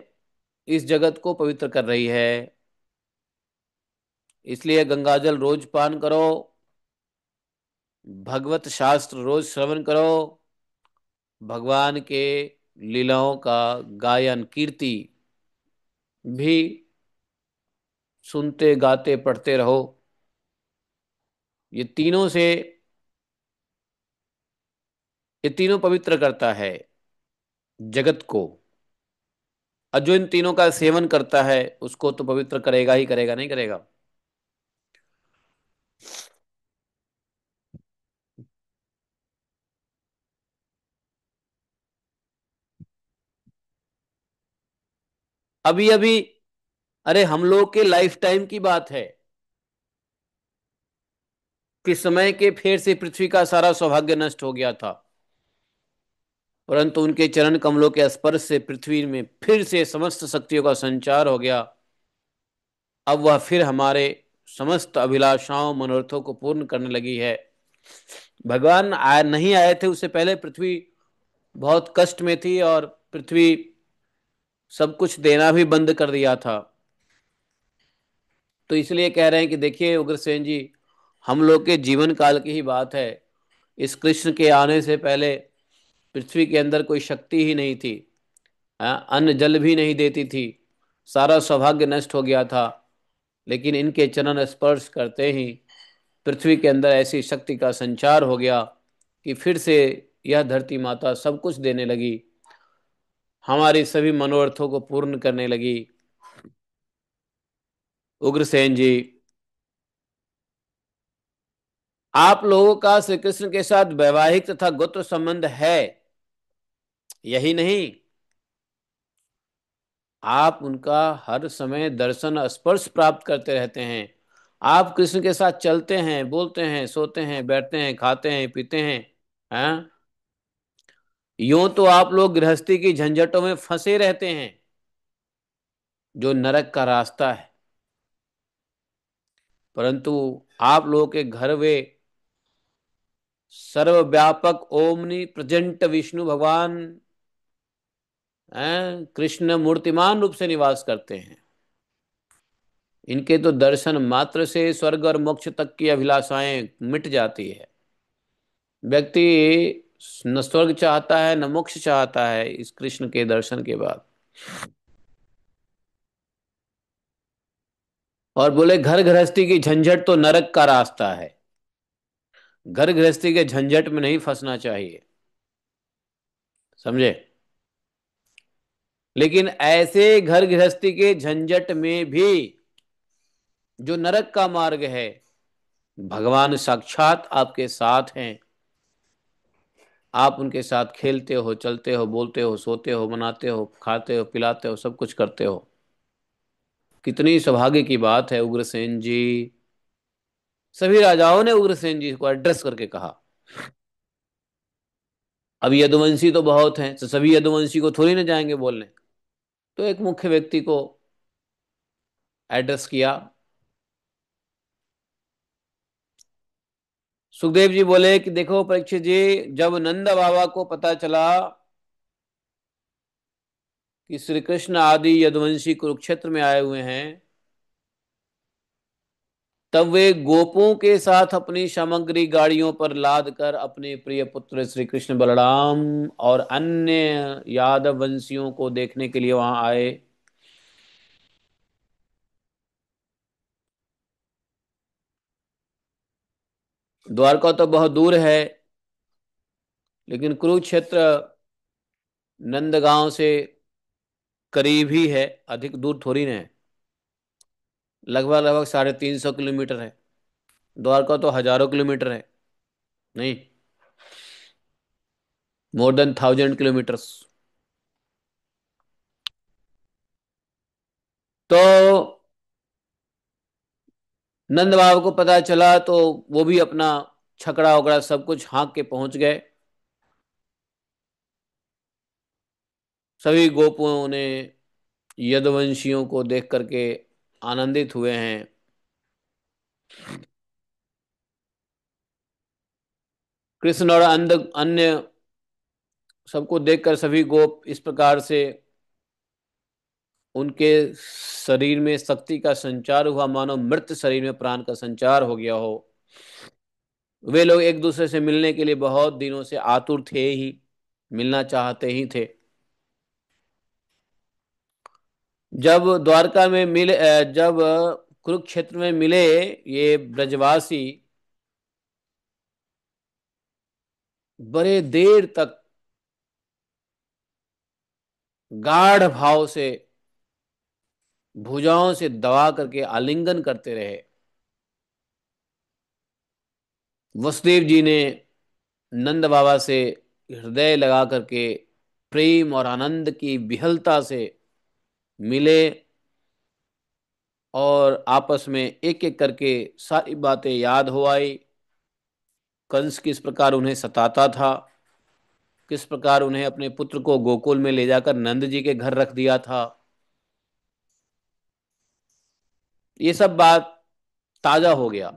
इस जगत को पवित्र कर रही है। इसलिए गंगाजल रोज पान करो, भगवत शास्त्र रोज श्रवण करो, भगवान के लीलाओं का गायन कीर्ति भी सुनते गाते पढ़ते रहो। ये तीनों से, ये तीनों पवित्र करता है जगत को। और जो इन तीनों का सेवन करता है उसको तो पवित्र करेगा ही करेगा, नहीं करेगा। अभी अभी, अरे हम लोग के लाइफ टाइम की बात है कि समय के फेर से पृथ्वी का सारा सौभाग्य नष्ट हो गया था, परंतु उनके चरण कमलों के स्पर्श से पृथ्वी में फिर से समस्त शक्तियों का संचार हो गया। अब वह फिर हमारे समस्त अभिलाषाओं मनोरथों को पूर्ण करने लगी है। भगवान नहीं आए थे उससे पहले पृथ्वी बहुत कष्ट में थी, और पृथ्वी सब कुछ देना भी बंद कर दिया था। तो इसलिए कह रहे हैं कि देखिए उग्रसेन जी, हम लोग के जीवन काल की ही बात है। इस कृष्ण के आने से पहले पृथ्वी के अंदर कोई शक्ति ही नहीं थी। अन्न जल भी नहीं देती थी, सारा सौभाग्य नष्ट हो गया था। लेकिन इनके चरण स्पर्श करते ही पृथ्वी के अंदर ऐसी शक्ति का संचार हो गया कि फिर से यह धरती माता सब कुछ देने लगी, हमारी सभी मनोरथों को पूर्ण करने लगी। उग्रसेन जी, आप लोगों का श्री कृष्ण के साथ वैवाहिक तथा गोत्र संबंध है, यही नहीं, आप उनका हर समय दर्शन स्पर्श प्राप्त करते रहते हैं। आप कृष्ण के साथ चलते हैं, बोलते हैं, सोते हैं, बैठते हैं, खाते हैं, पीते हैं। हैं? यूं तो आप लोग गृहस्थी की झंझटों में फंसे रहते हैं, जो नरक का रास्ता है, परंतु आप लोगों के घर वे सर्वव्यापक ओमनी प्रेजेंट विष्णु भगवान कृष्ण मूर्तिमान रूप से निवास करते हैं। इनके तो दर्शन मात्र से स्वर्ग और मोक्ष तक की अभिलाषाएं मिट जाती है। व्यक्ति न स्वर्ग चाहता है न मोक्ष चाहता है इस कृष्ण के दर्शन के बाद। और बोले घर गृहस्थी की झंझट तो नरक का रास्ता है, घर गृहस्थी के झंझट में नहीं फंसना चाहिए, समझे। लेकिन ऐसे घर गृहस्थी के झंझट में भी जो नरक का मार्ग है, भगवान साक्षात आपके साथ हैं। आप उनके साथ खेलते हो, चलते हो, बोलते हो, सोते हो, मनाते हो, खाते हो, पिलाते हो, सब कुछ करते हो। कितनी सौभाग्य की बात है उग्रसेन जी। सभी राजाओं ने उग्रसेन जी को एड्रेस करके कहा। अब यदुवंशी तो बहुत हैं, तो सभी यदुवंशी को थोड़ी ना जाएंगे बोलने। तो एक मुख्य व्यक्ति को एड्रेस किया। सुखदेव जी बोले कि देखो परीक्षित जी, जब नंद बाबा को पता चला कि श्री कृष्ण आदि यदुवंशी कुरुक्षेत्र में आए हुए हैं, तब वे गोपों के साथ अपनी सामग्री गाड़ियों पर लाद कर अपने प्रिय पुत्र श्री कृष्ण बलराम और अन्य यादव वंशियों को देखने के लिए वहां आए। द्वारका तो बहुत दूर है, लेकिन कुरुक्षेत्र नंदगांव से करीब ही है, अधिक दूर थोड़ी ना है। लगभग लगभग 350 किलोमीटर है। द्वारका तो हजारों किलोमीटर है। नहीं, मोर देन 1000 किलोमीटर्स। तो नंद बाबा को पता चला तो वो भी अपना छकड़ा वकड़ा सब कुछ हाँक के पहुंच गए। सभी गोपों ने यदुवंशियों को देख करके आनंदित हुए हैं। कृष्ण और अन्य सबको देखकर सभी गोप इस प्रकार से उनके शरीर में शक्ति का संचार हुआ, मानो मृत शरीर में प्राण का संचार हो गया हो। वे लोग एक दूसरे से मिलने के लिए बहुत दिनों से आतुर थे ही, मिलना चाहते ही थे। जब द्वारका में मिले जब कुरुक्षेत्र में मिले ये ब्रजवासी, बड़े देर तक गाढ़ भाव से भुजाओं से दबा करके आलिंगन करते रहे। वसुदेव जी ने नंद बाबा से हृदय लगा करके प्रेम और आनंद की विहलता से मिले और आपस में एक एक करके सारी बातें याद हो आई। कंस किस प्रकार उन्हें सताता था, किस प्रकार उन्हें अपने पुत्र को गोकुल में ले जाकर नंद जी के घर रख दिया था, ये सब बात ताजा हो गया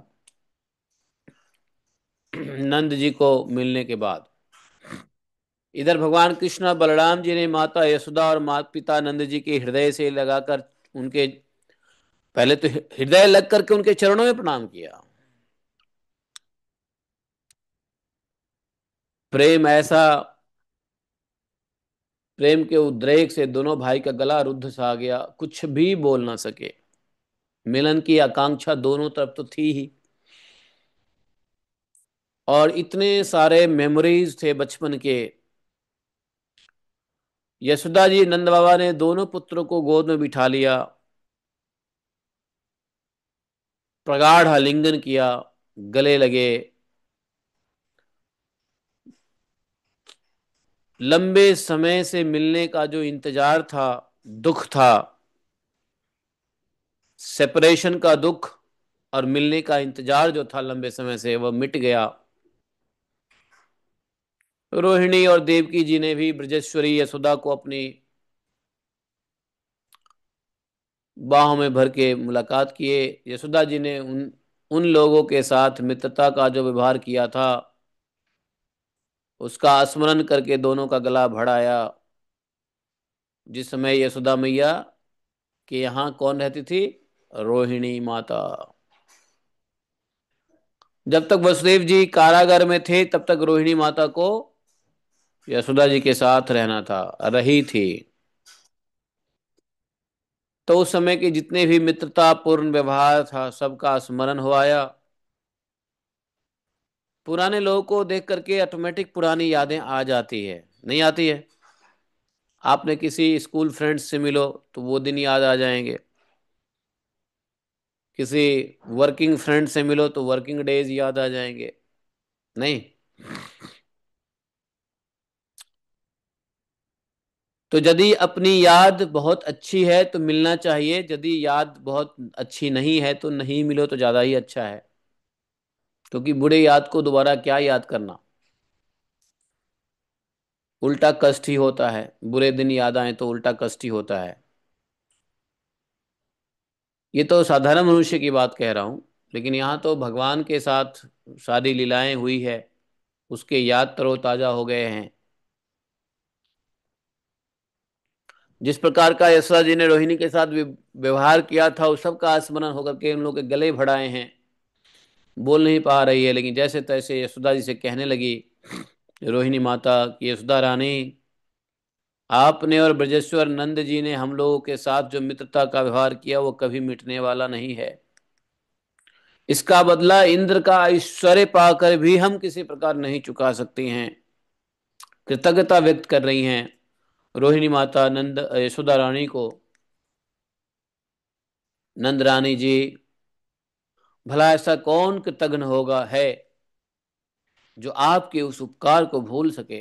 नंद जी को मिलने के बाद। इधर भगवान कृष्ण और बलराम जी ने माता यशोदा और माता पिता नंद जी के हृदय से लगाकर उनके पहले तो हृदय लग करके उनके चरणों में प्रणाम किया। प्रेम ऐसा, प्रेम के उद्रेक से दोनों भाई का गला रुद्ध सा गया, कुछ भी बोल ना सके। मिलन की आकांक्षा दोनों तरफ तो थी ही, और इतने सारे मेमोरीज थे बचपन के। यशोदा जी नंद बाबा ने दोनों पुत्रों को गोद में बिठा लिया, प्रगाढ़ आलिंगन किया, गले लगे। लंबे समय से मिलने का जो इंतजार था, दुख था, सेपरेशन का दुख और मिलने का इंतजार जो था लंबे समय से, वह मिट गया। रोहिणी और देवकी जी ने भी ब्रजेश्वरी यशोदा को अपनी बाहों में भर के मुलाकात किए। यशोदा जी ने उन उन लोगों के साथ मित्रता का जो व्यवहार किया था उसका स्मरण करके दोनों का गला भड़ाया। जिस समय यशोदा मैया के यहाँ कौन रहती थी? रोहिणी माता। जब तक वसुदेव जी कारागार में थे तब तक रोहिणी माता को यशोदा जी के साथ रहना था, रही थी। तो उस समय के जितने भी मित्रता पूर्ण व्यवहार था सबका स्मरण हो आया। पुराने लोगों को देख करके ऑटोमेटिक पुरानी यादें आ जाती है, नहीं आती है? आपने किसी स्कूल फ्रेंड्स से मिलो तो वो दिन याद आ जाएंगे, किसी वर्किंग फ्रेंड से मिलो तो वर्किंग डेज याद आ जाएंगे, नहीं? तो यदि अपनी याद बहुत अच्छी है तो मिलना चाहिए, यदि याद बहुत अच्छी नहीं है तो नहीं मिलो तो ज्यादा ही अच्छा है। क्योंकि बुरे याद को दोबारा क्या याद करना, उल्टा कष्ट ही होता है। बुरे दिन याद आए तो उल्टा कष्ट ही होता है। ये तो साधारण मनुष्य की बात कह रहा हूं, लेकिन यहाँ तो भगवान के साथ सारी लीलाएं हुई है, उसके याद तरोताजा हो गए हैं। जिस प्रकार का यशोदा जी ने रोहिणी के साथ व्यवहार किया था उस सब का स्मरण होकर के उन लोग के गले भराए हैं। बोल नहीं पा रही है, लेकिन जैसे तैसे यशोदा जी से कहने लगी रोहिणी माता कि यशोदा रानी, आपने और ब्रजेश्वर नंद जी ने हम लोगों के साथ जो मित्रता का व्यवहार किया वो कभी मिटने वाला नहीं है। इसका बदला इंद्र का ऐश्वर्य पाकर भी हम किसी प्रकार नहीं चुका सकती हैं। कृतज्ञता व्यक्त कर रही हैं रोहिणी माता नंद यशोदा रानी को। नंद रानी जी, भला ऐसा कौन कृतज्ञ होगा है जो आपके उस उपकार को भूल सके।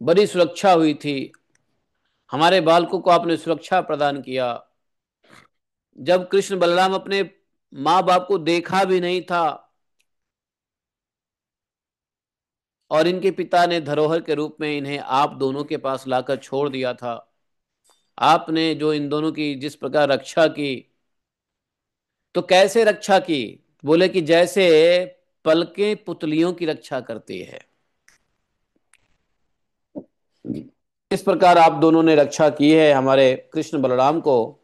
बड़ी सुरक्षा हुई थी, हमारे बालकों को आपने सुरक्षा प्रदान किया। जब कृष्ण बलराम अपने माँ बाप को देखा भी नहीं था और इनके पिता ने धरोहर के रूप में इन्हें आप दोनों के पास लाकर छोड़ दिया था, आपने जो इन दोनों की जिस प्रकार रक्षा की, तो कैसे रक्षा की? बोले कि जैसे पलकें पुतलियों की रक्षा करती है, इस प्रकार आप दोनों ने रक्षा की है हमारे कृष्ण बलराम को,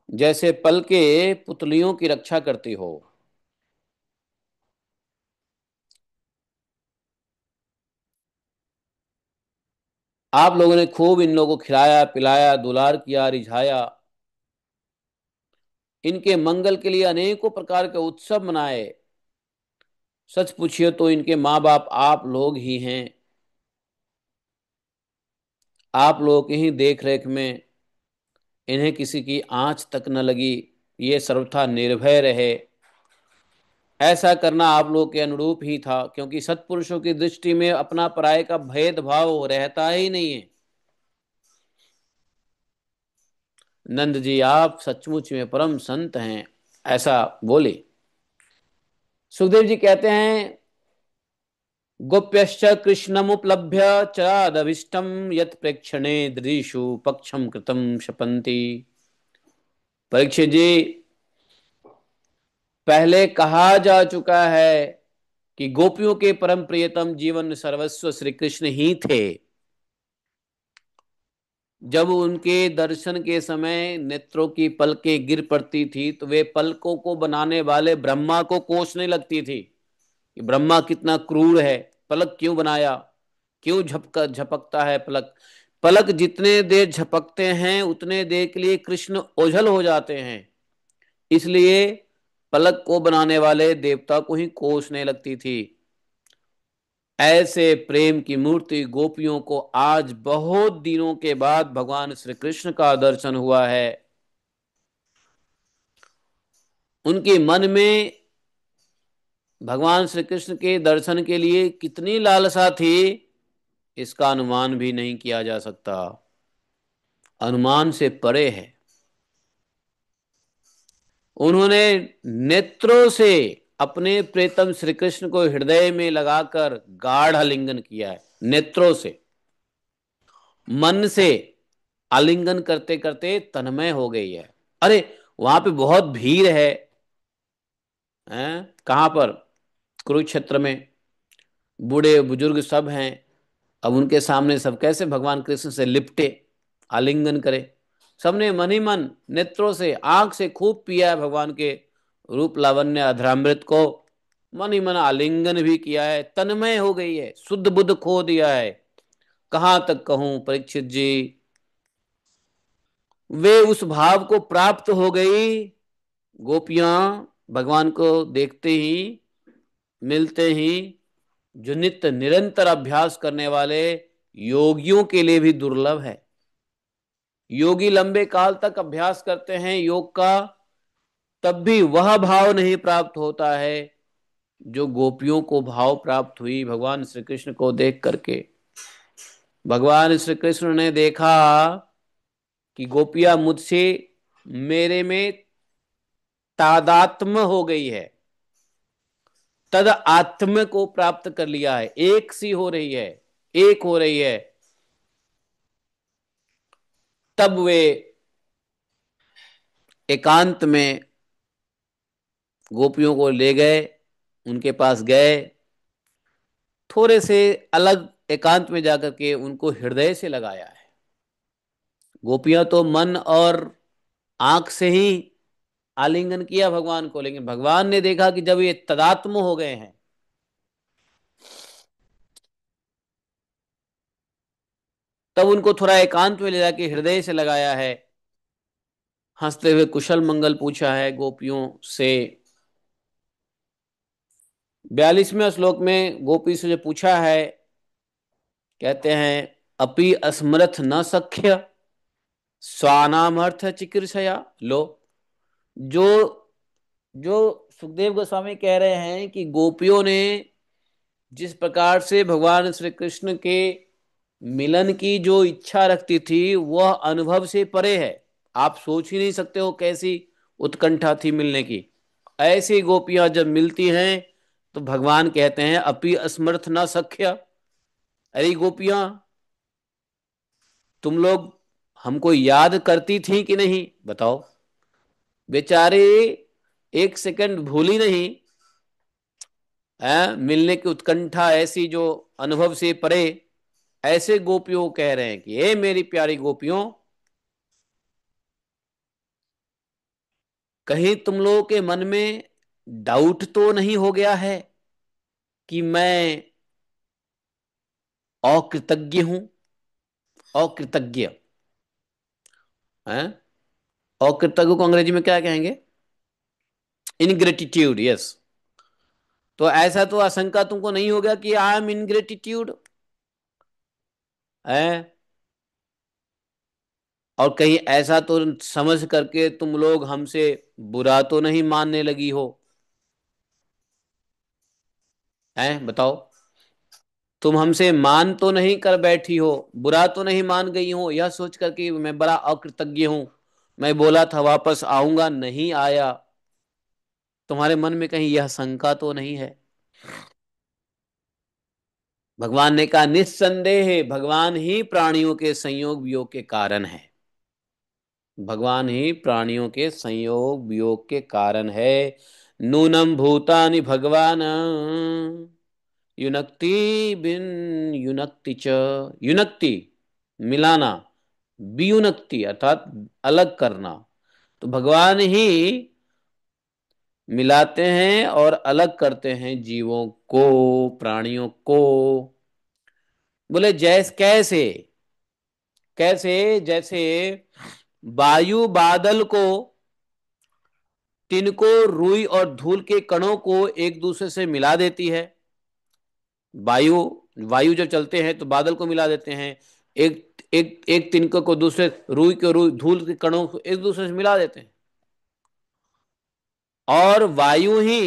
जैसे पलकें पुतलियों की रक्षा करती हो। आप लोगों ने खूब इन लोगों को खिलाया पिलाया, दुलार किया, रिझाया, इनके मंगल के लिए अनेकों प्रकार के उत्सव मनाए। सच पूछिए तो इनके माँ बाप आप लोग ही हैं। आप लोगों की ही देख रेख में इन्हें किसी की आंच तक न लगी, ये सर्वथा निर्भय रहे। ऐसा करना आप लोगों के अनुरूप ही था, क्योंकि सत्पुरुषों की दृष्टि में अपना पराये का भेदभाव रहता ही नहीं है। नंद जी आप सचमुच में परम संत हैं, ऐसा बोले। सुखदेव जी कहते हैं, गोप्यश्च कृष्णमुपलभ्य चरादभिष्टम यत् प्रेक्षणे दृशु पक्षम कृतम शपन्ति। परीक्षित जी, पहले कहा जा चुका है कि गोपियों के परम प्रियतम जीवन सर्वस्व श्री कृष्ण ही थे। जब उनके दर्शन के समय नेत्रों की पलकें गिर पड़ती थी तो वे पलकों को बनाने वाले ब्रह्मा को कोसने लगती थी कि ब्रह्मा कितना क्रूर है, पलक क्यों बनाया, क्यों झपका झपकता है पलक। पलक जितने देर झपकते हैं उतने देर के लिए कृष्ण ओझल हो जाते हैं, इसलिए पलक को बनाने वाले देवता को ही कोसने लगती थी। ऐसे प्रेम की मूर्ति गोपियों को आज बहुत दिनों के बाद भगवान श्री कृष्ण का दर्शन हुआ है। उनके मन में भगवान श्री कृष्ण के दर्शन के लिए कितनी लालसा थी, इसका अनुमान भी नहीं किया जा सकता, अनुमान से परे है। उन्होंने नेत्रों से अपने प्रीतम श्री कृष्ण को हृदय में लगाकर गाढ़ आलिंगन किया है, नेत्रों से। मन से आलिंगन करते करते तन्मय हो गई है। अरे वहां पे बहुत भीड़ है, हैं? कहां पर? कुरुक्षेत्र में बूढ़े बुजुर्ग सब हैं। अब उनके सामने सब कैसे भगवान कृष्ण से लिपटे, आलिंगन करे? सबने मन ही मन नेत्रों से आंख से खूब पिया है भगवान के रूप लावण्य अधरामृत को, मन ही मन आलिंगन भी किया है, तन्मय हो गई है, शुद्ध बुद्ध खो दिया है। कहां तक कहूं परीक्षित जी, वे उस भाव को प्राप्त हो गई। गोपियां भगवान को देखते ही, मिलते ही, जो नित्य निरंतर अभ्यास करने वाले योगियों के लिए भी दुर्लभ है। योगी लंबे काल तक अभ्यास करते हैं योग का, तब भी वह भाव नहीं प्राप्त होता है जो गोपियों को भाव प्राप्त हुई भगवान श्री कृष्ण को देख करके। भगवान श्री कृष्ण ने देखा कि गोपियां मुझसे, मेरे में तादात्म्य हो गई है, तद आत्म को प्राप्त कर लिया है, एक सी हो रही है, एक हो रही है। तब वे एकांत में गोपियों को ले गए, उनके पास गए, थोड़े से अलग एकांत में जाकर के उनको हृदय से लगाया है। गोपियां तो मन और आंख से ही आलिंगन किया भगवान को, लेकिन भगवान ने देखा कि जब ये तदात्म हो गए हैं, तब उनको थोड़ा एकांत में ले जाके हृदय से लगाया है। हंसते हुए कुशल मंगल पूछा है गोपियों से। 42वें श्लोक में गोपी से जो पूछा है, कहते हैं, अपि अस्मरथ न सख्य स्वानामर्थ चिकीर्षया। लो, जो जो सुखदेव गोस्वामी कह रहे हैं कि गोपियों ने जिस प्रकार से भगवान श्री कृष्ण के मिलन की जो इच्छा रखती थी वह अनुभव से परे है। आप सोच ही नहीं सकते हो कैसी उत्कंठा थी मिलने की। ऐसी गोपियां जब मिलती हैं तो भगवान कहते हैं अपि असमर्थ न सख्य। अरे गोपियां, तुम लोग हमको याद करती थी कि नहीं बताओ। बेचारे एक सेकंड भूली नहीं है मिलने की उत्कंठा ऐसी जो अनुभव से परे। ऐसे गोपियों को कह रहे हैं कि हे मेरी प्यारी गोपियों, कहीं तुम लोगों के मन में डाउट तो नहीं हो गया है कि मैं अकृतज्ञ हूं। अकृतज्ञ है। अकृतज्ञ को अंग्रेजी में क्या कहेंगे? इनग्रेटिट्यूड, यस। तो ऐसा तो आशंका तुमको नहीं हो गया कि आई एम इनग्रेटिट्यूड है? और कहीं ऐसा तो समझ करके तुम लोग हमसे बुरा तो नहीं मानने लगी हो? हैं बताओ। तुम हमसे मान तो नहीं कर बैठी हो, बुरा तो नहीं मान गई हो यह सोच कर कि मैं बड़ा अकृतज्ञ हूं, मैं बोला था वापस आऊंगा नहीं आया? तुम्हारे मन में कहीं यह शंका तो नहीं है? भगवान ने कहा निस्संदेह भगवान ही प्राणियों के संयोग वियोग के कारण है। भगवान ही प्राणियों के संयोग वियोग के कारण है। नूनम भूतानि भगवान युनक्ति बिन युनक्ति च। युनक्ति मिलाना, वियुनक्ति अर्थात अलग करना। तो भगवान ही मिलाते हैं और अलग करते हैं जीवों को, प्राणियों को। बोले जैस कैसे? कैसे? जैसे वायु बादल को, तिनको, रुई और धूल के कणों को एक दूसरे से मिला देती है। वायु वायु जब चलते हैं तो बादल को मिला देते हैं। एक एक एक तिनके को दूसरे, रुई धूल के कणों को एक दूसरे से मिला देते हैं। और वायु ही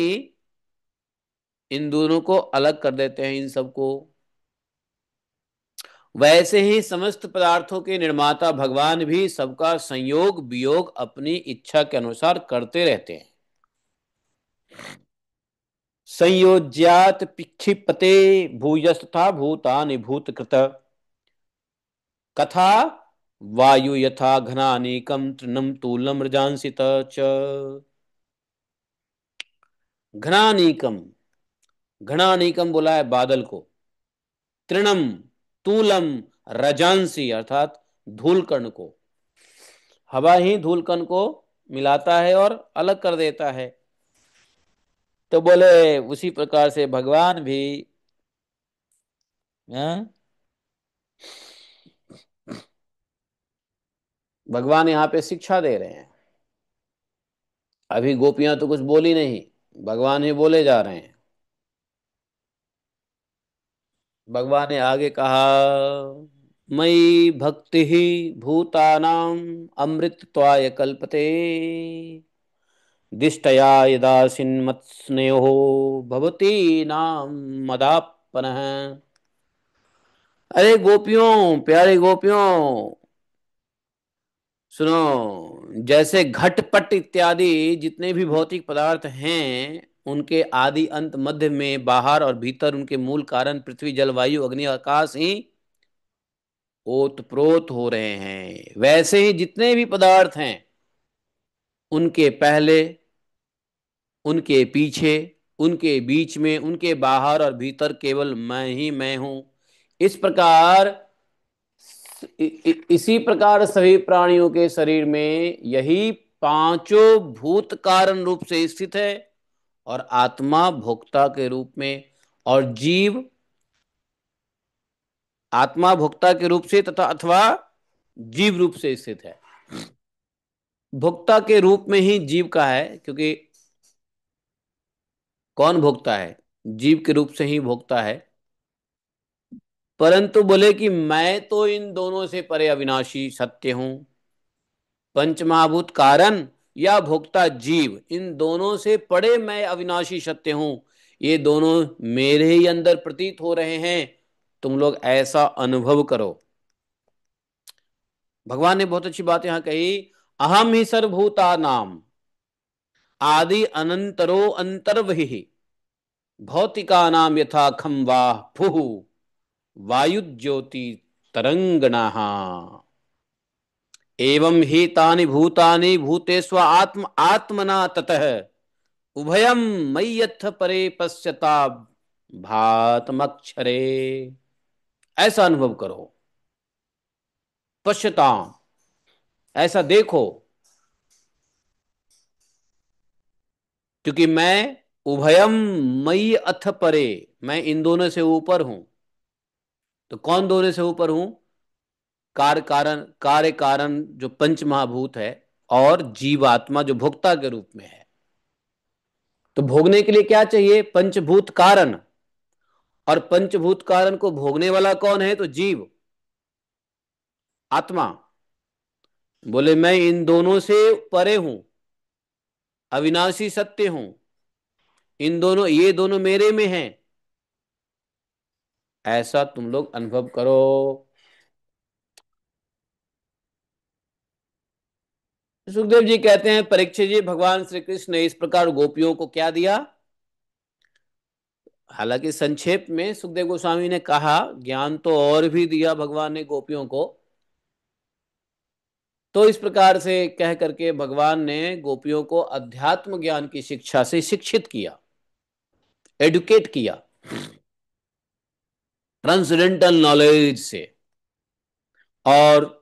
इन दोनों को अलग कर देते हैं, इन सबको। वैसे ही समस्त पदार्थों के निर्माता भगवान भी सबका संयोग वियोग अपनी इच्छा के अनुसार करते रहते हैं। संयोज्यात पिक्षिपते भूयस्तथा भूतानि भूतकृत कथा वायु यथा घनानीकम तृणम तूलम रजांसित च। घनानीकम, घनानीकम बोला है बादल को। तृणम, तूलम, रजांसी अर्थात धूलकण को। हवा ही धूलकण को मिलाता है और अलग कर देता है। तो बोले उसी प्रकार से भगवान भी, हाँ? भगवान यहाँ पे शिक्षा दे रहे हैं। अभी गोपियां तो कुछ बोली नहीं, भगवान ही बोले जा रहे हैं। भगवान ने आगे कहा मयि भक्ति ही भूतानाम अमृतत्वाय कल्पते दिष्टया यदासिन्मत्स्नेहो भवती नाम मदापनः। अरे गोपियों, प्यारे गोपियों, सुनो। जैसे घटपट इत्यादि जितने भी भौतिक पदार्थ हैं, उनके आदि अंत मध्य में बाहर और भीतर उनके मूल कारण पृथ्वी जल वायु अग्नि आकाश ही ओतप्रोत हो रहे हैं, वैसे ही जितने भी पदार्थ हैं उनके पहले, उनके पीछे, उनके बीच में, उनके बाहर और भीतर केवल मैं ही मैं हूं। इस प्रकार इसी प्रकार सभी प्राणियों के शरीर में यही पांचों भूत कारण रूप से स्थित है, और आत्मा भोक्ता के रूप में, और जीव आत्मा भोक्ता के रूप से तथा अथवा जीव रूप से स्थित है। भोक्ता के रूप में ही जीव का है, क्योंकि कौन भोगता है? जीव के रूप से ही भोगता है। परंतु बोले कि मैं तो इन दोनों से परे अविनाशी सत्य हूं। पंचमहाभूत कारण या भोक्ता जीव, इन दोनों से परे मैं अविनाशी सत्य हूं। ये दोनों मेरे ही अंदर प्रतीत हो रहे हैं, तुम लोग ऐसा अनुभव करो। भगवान ने बहुत अच्छी बात यहां कही, अहम ही सर्वभूता नाम आदि अनंतरो अंतर्वहि भौतिका नाम यथा खम वाह फुहु वायु ज्योति तरंगणा एवं ही तानि भूतानि भूतेष्व आत्म आत्मना ततः उभयम मय्यथ परे पश्यता भातमक्षरे। ऐसा अनुभव करो, पश्यता, ऐसा देखो, क्योंकि मैं उभयम मई अथ परे, मैं इन दोनों से ऊपर हूं। तो कौन दोनों से ऊपर हूं? कार्य कारण जो पंच महाभूत है, और जीवात्मा जो भोक्ता के रूप में है। तो भोगने के लिए क्या चाहिए? पंचभूत कारण। और पंचभूत कारण को भोगने वाला कौन है? तो जीव, आत्मा। बोले मैं इन दोनों से परे हूं, अविनाशी सत्य हूं, इन दोनों, ये दोनों मेरे में हैं। ऐसा तुम लोग अनुभव करो। सुखदेव जी कहते हैं, परीक्षित जी, भगवान श्री कृष्ण ने इस प्रकार गोपियों को क्या दिया? हालांकि संक्षेप में सुखदेव गोस्वामी ने कहा, ज्ञान तो और भी दिया भगवान ने गोपियों को। तो इस प्रकार से कह करके भगवान ने गोपियों को अध्यात्म ज्ञान की शिक्षा से शिक्षित किया, एडुकेट किया, ट्रांसेंडेंटल नॉलेज से। और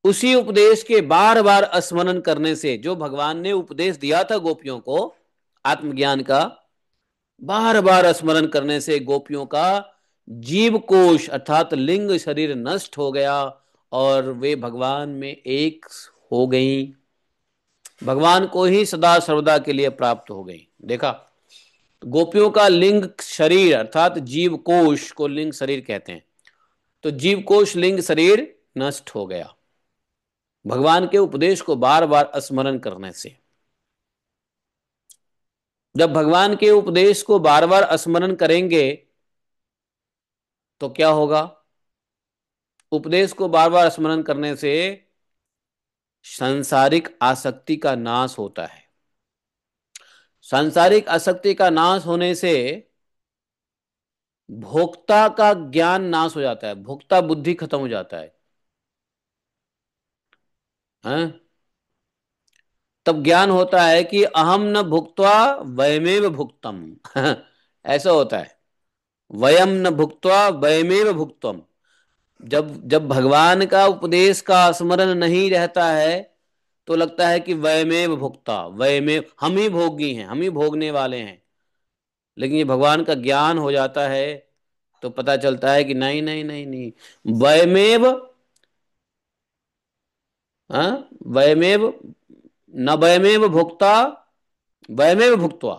उसी उपदेश के बार बार स्मरण करने से, जो भगवान ने उपदेश दिया था गोपियों को आत्मज्ञान का, बार बार स्मरण करने से गोपियों का जीव कोश अर्थात लिंग शरीर नष्ट हो गया, और वे भगवान में एक हो गई, भगवान को ही सदा सर्वदा के लिए प्राप्त हो गई। देखा, गोपियों का लिंग शरीर अर्थात जीव कोश को लिंग शरीर कहते हैं। तो जीव कोश लिंग शरीर नष्ट हो गया भगवान के उपदेश को बार बार स्मरण करने से। जब भगवान के उपदेश को बार बार स्मरण करेंगे तो क्या होगा? उपदेश को बार बार स्मरण करने से सांसारिक आसक्ति का नाश होता है। सांसारिक आसक्ति का नाश होने से भोक्ता का ज्ञान नाश हो जाता है, भोक्ता बुद्धि खत्म हो जाता है, हैं? तब ज्ञान होता है कि अहम न भुक्त्वा वयमेव भुक्तम। ऐसा होता है, वयम न भुक्त्वा वयमेव भुक्तम। जब जब भगवान का उपदेश का स्मरण नहीं रहता है तो लगता है कि वयमेव भुक्ता, वयमेव, हम ही भोगी हैं, हम ही भोगने वाले हैं। लेकिन ये भगवान का ज्ञान हो जाता है तो पता चलता है कि नहीं नहीं नहीं नहीं, वयमेव, हाँ, वयमेव न वयमेव भुक्ता वयमेव भुक्त्वा।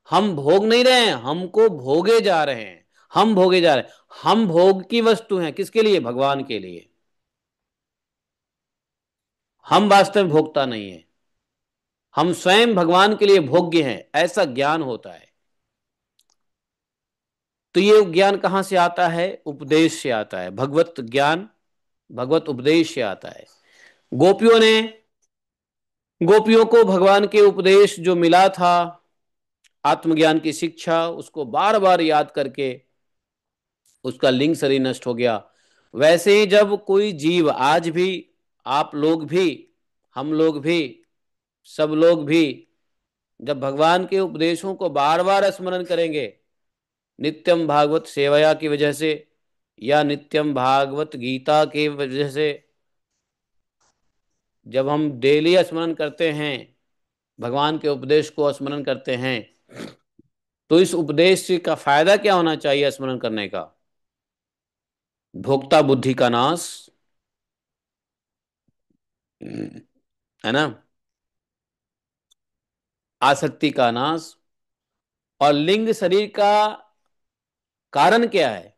हम भोग नहीं रहे हैं, हमको भोगे जा रहे हैं, हम भोगे जा रहे हैं। हम भोग की वस्तु हैं, किसके लिए? भगवान के लिए। हम वास्तव में भोगता नहीं है, हम स्वयं भगवान के लिए भोग्य हैं, ऐसा ज्ञान होता है। तो ये ज्ञान कहां से आता है? उपदेश से आता है, भगवत ज्ञान, भगवत उपदेश से आता है। गोपियों ने, गोपियों को भगवान के उपदेश जो मिला था, आत्मज्ञान की शिक्षा, उसको बार बार याद करके उसका लिंग शरीर नष्ट हो गया। वैसे ही जब कोई जीव, आज भी आप लोग भी, हम लोग भी, सब लोग भी, जब भगवान के उपदेशों को बार बार स्मरण करेंगे, नित्यम भागवत सेवया की वजह से, या नित्यम भागवत गीता की वजह से, जब हम डेली स्मरण करते हैं, भगवान के उपदेश को स्मरण करते हैं, तो इस उपदेश का फायदा क्या होना चाहिए स्मरण करने का? भोक्ता बुद्धि का नाश, है ना, आसक्ति का नाश। और लिंग शरीर का कारण क्या है?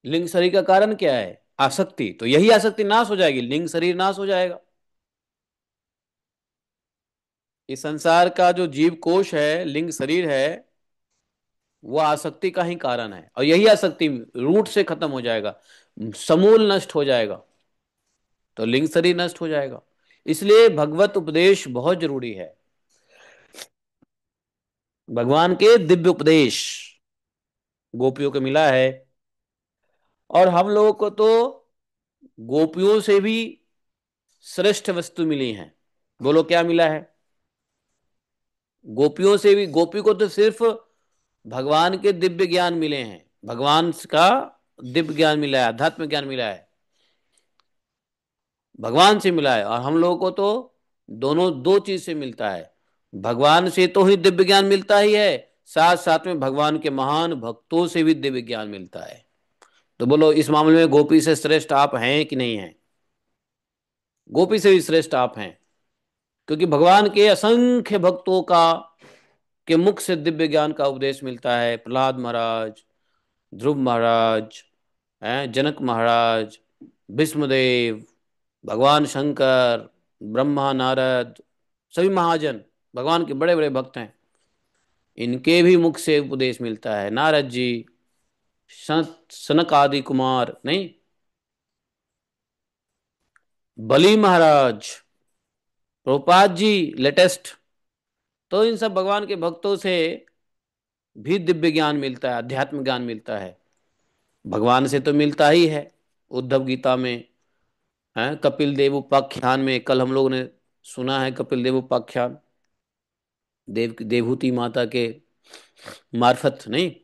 लिंग शरीर का कारण क्या है? आसक्ति। तो यही आसक्ति नाश हो जाएगी, लिंग शरीर नाश हो जाएगा। इस संसार का जो जीव कोश है, लिंग शरीर है, वो आसक्ति का ही कारण है, और यही आसक्ति रूट से खत्म हो जाएगा, समूल नष्ट हो जाएगा, तो लिंग शरीर नष्ट हो जाएगा। इसलिए भगवत उपदेश बहुत जरूरी है, भगवान के दिव्य उपदेश गोपियों को मिला है। और हम लोगों को तो गोपियों से भी श्रेष्ठ वस्तु मिली है। बोलो क्या मिला है? गोपियों से भी, गोपी को तो सिर्फ भगवान के दिव्य ज्ञान मिले हैं, भगवान का दिव्य ज्ञान मिला है, अध्यात्म ज्ञान मिला है, भगवान से मिला है। और हम लोगों को तो दोनों, दो चीज से मिलता है, भगवान से तो ही दिव्य ज्ञान मिलता ही है, साथ साथ में भगवान के महान भक्तों से भी दिव्य ज्ञान मिलता है। तो बोलो इस मामले में गोपी से श्रेष्ठ आप हैं कि नहीं हैं? गोपी से भी श्रेष्ठ आप हैं, क्योंकि भगवान के असंख्य भक्तों का के मुख से दिव्य ज्ञान का उपदेश मिलता है। प्रहलाद महाराज, ध्रुव महाराज, हैं जनक महाराज, भीष्मदेव, भगवान शंकर, ब्रह्मा, नारद, सभी महाजन भगवान के बड़े बड़े भक्त हैं, इनके भी मुख से उपदेश मिलता है। नारद जी, सनक आदि कुमार नहीं, बली महाराज, प्रभुपाद जी लेटेस्ट, तो इन सब भगवान के भक्तों से भी दिव्य ज्ञान मिलता है, अध्यात्म ज्ञान मिलता है। भगवान से तो मिलता ही है, उद्धव गीता में है, कपिल देव उपाख्यान में कल हम लोगों ने सुना है, कपिल देव उपाख्यान, देवहूति माता के मार्फत नहीं।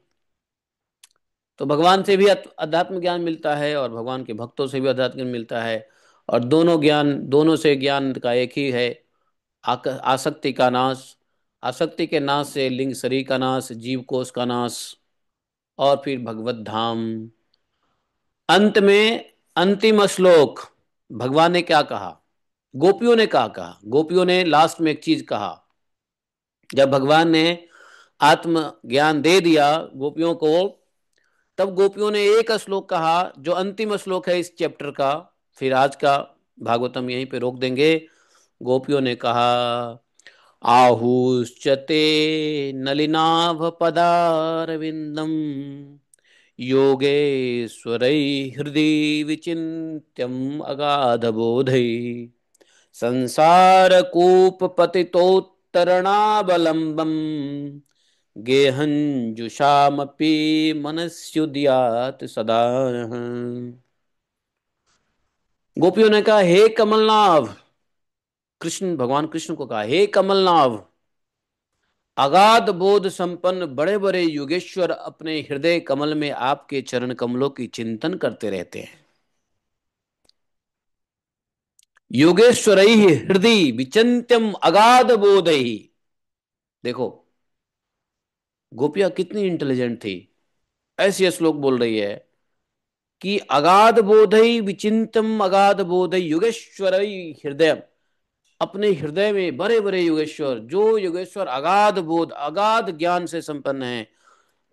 तो भगवान से भी अध्यात्म ज्ञान मिलता है, और भगवान के भक्तों से भी अध्यात्म ज्ञान मिलता है। और दोनों ज्ञान, दोनों से ज्ञान का एक ही है, आसक्ति का नाश। आसक्ति के नाश से लिंग शरीर का नाश, जीव कोश का नाश, और फिर भगवत धाम। अंत में अंतिम श्लोक भगवान ने क्या कहा, गोपियों ने क्या कहा? गोपियों ने लास्ट में एक चीज कहा, जब भगवान ने आत्म ज्ञान दे दिया गोपियों को, तब गोपियों ने एक श्लोक कहा जो अंतिम श्लोक है इस चैप्टर का। फिर आज का भागवतम यहीं पे रोक देंगे। गोपियों ने कहा, आहुश्चते नलिनाभ पदारविंदम योगेश्वरै हृदि विचिन्त्यम अगाध बोधै संसार कूप पतितोत्तरणावलंबम गेहंजुषामपि मनस्युद्यात सदा। गोपियों ने कहा, हे कमलनाभ, कृष्ण, भगवान कृष्ण को कहा, हे कमलनाभ, अगाध बोध संपन्न बड़े बड़े योगेश्वर अपने हृदय कमल में आपके चरण कमलों की चिंतन करते रहते हैं। योगेश्वर ही हृदय विचिंत्यम अगाध बोध ही। देखो गोपियां कितनी इंटेलिजेंट थी, ऐसे श्लोक बोल रही है कि अगाध बोधई विचिंतम अगाध बोधई योगेश्वर हृदय, अपने हृदय में बड़े बड़े योगेश्वर, जो योगेश्वर अगाध बोध अगाध ज्ञान से संपन्न है,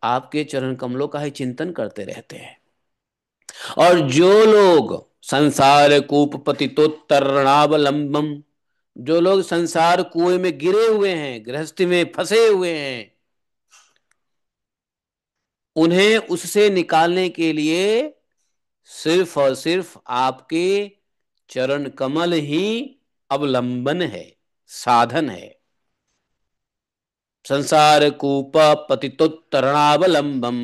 आपके चरण कमलों का ही चिंतन करते रहते हैं। और जो लोग संसार कूप पतितोत्तरणावलंबम, जो लोग संसार कुएं में गिरे हुए हैं, गृहस्थी में फंसे हुए हैं, उन्हें उससे निकालने के लिए सिर्फ और सिर्फ आपके चरण कमल ही अवलंबन है, साधन है। संसार कूप पतितोत्तरणावलंबम,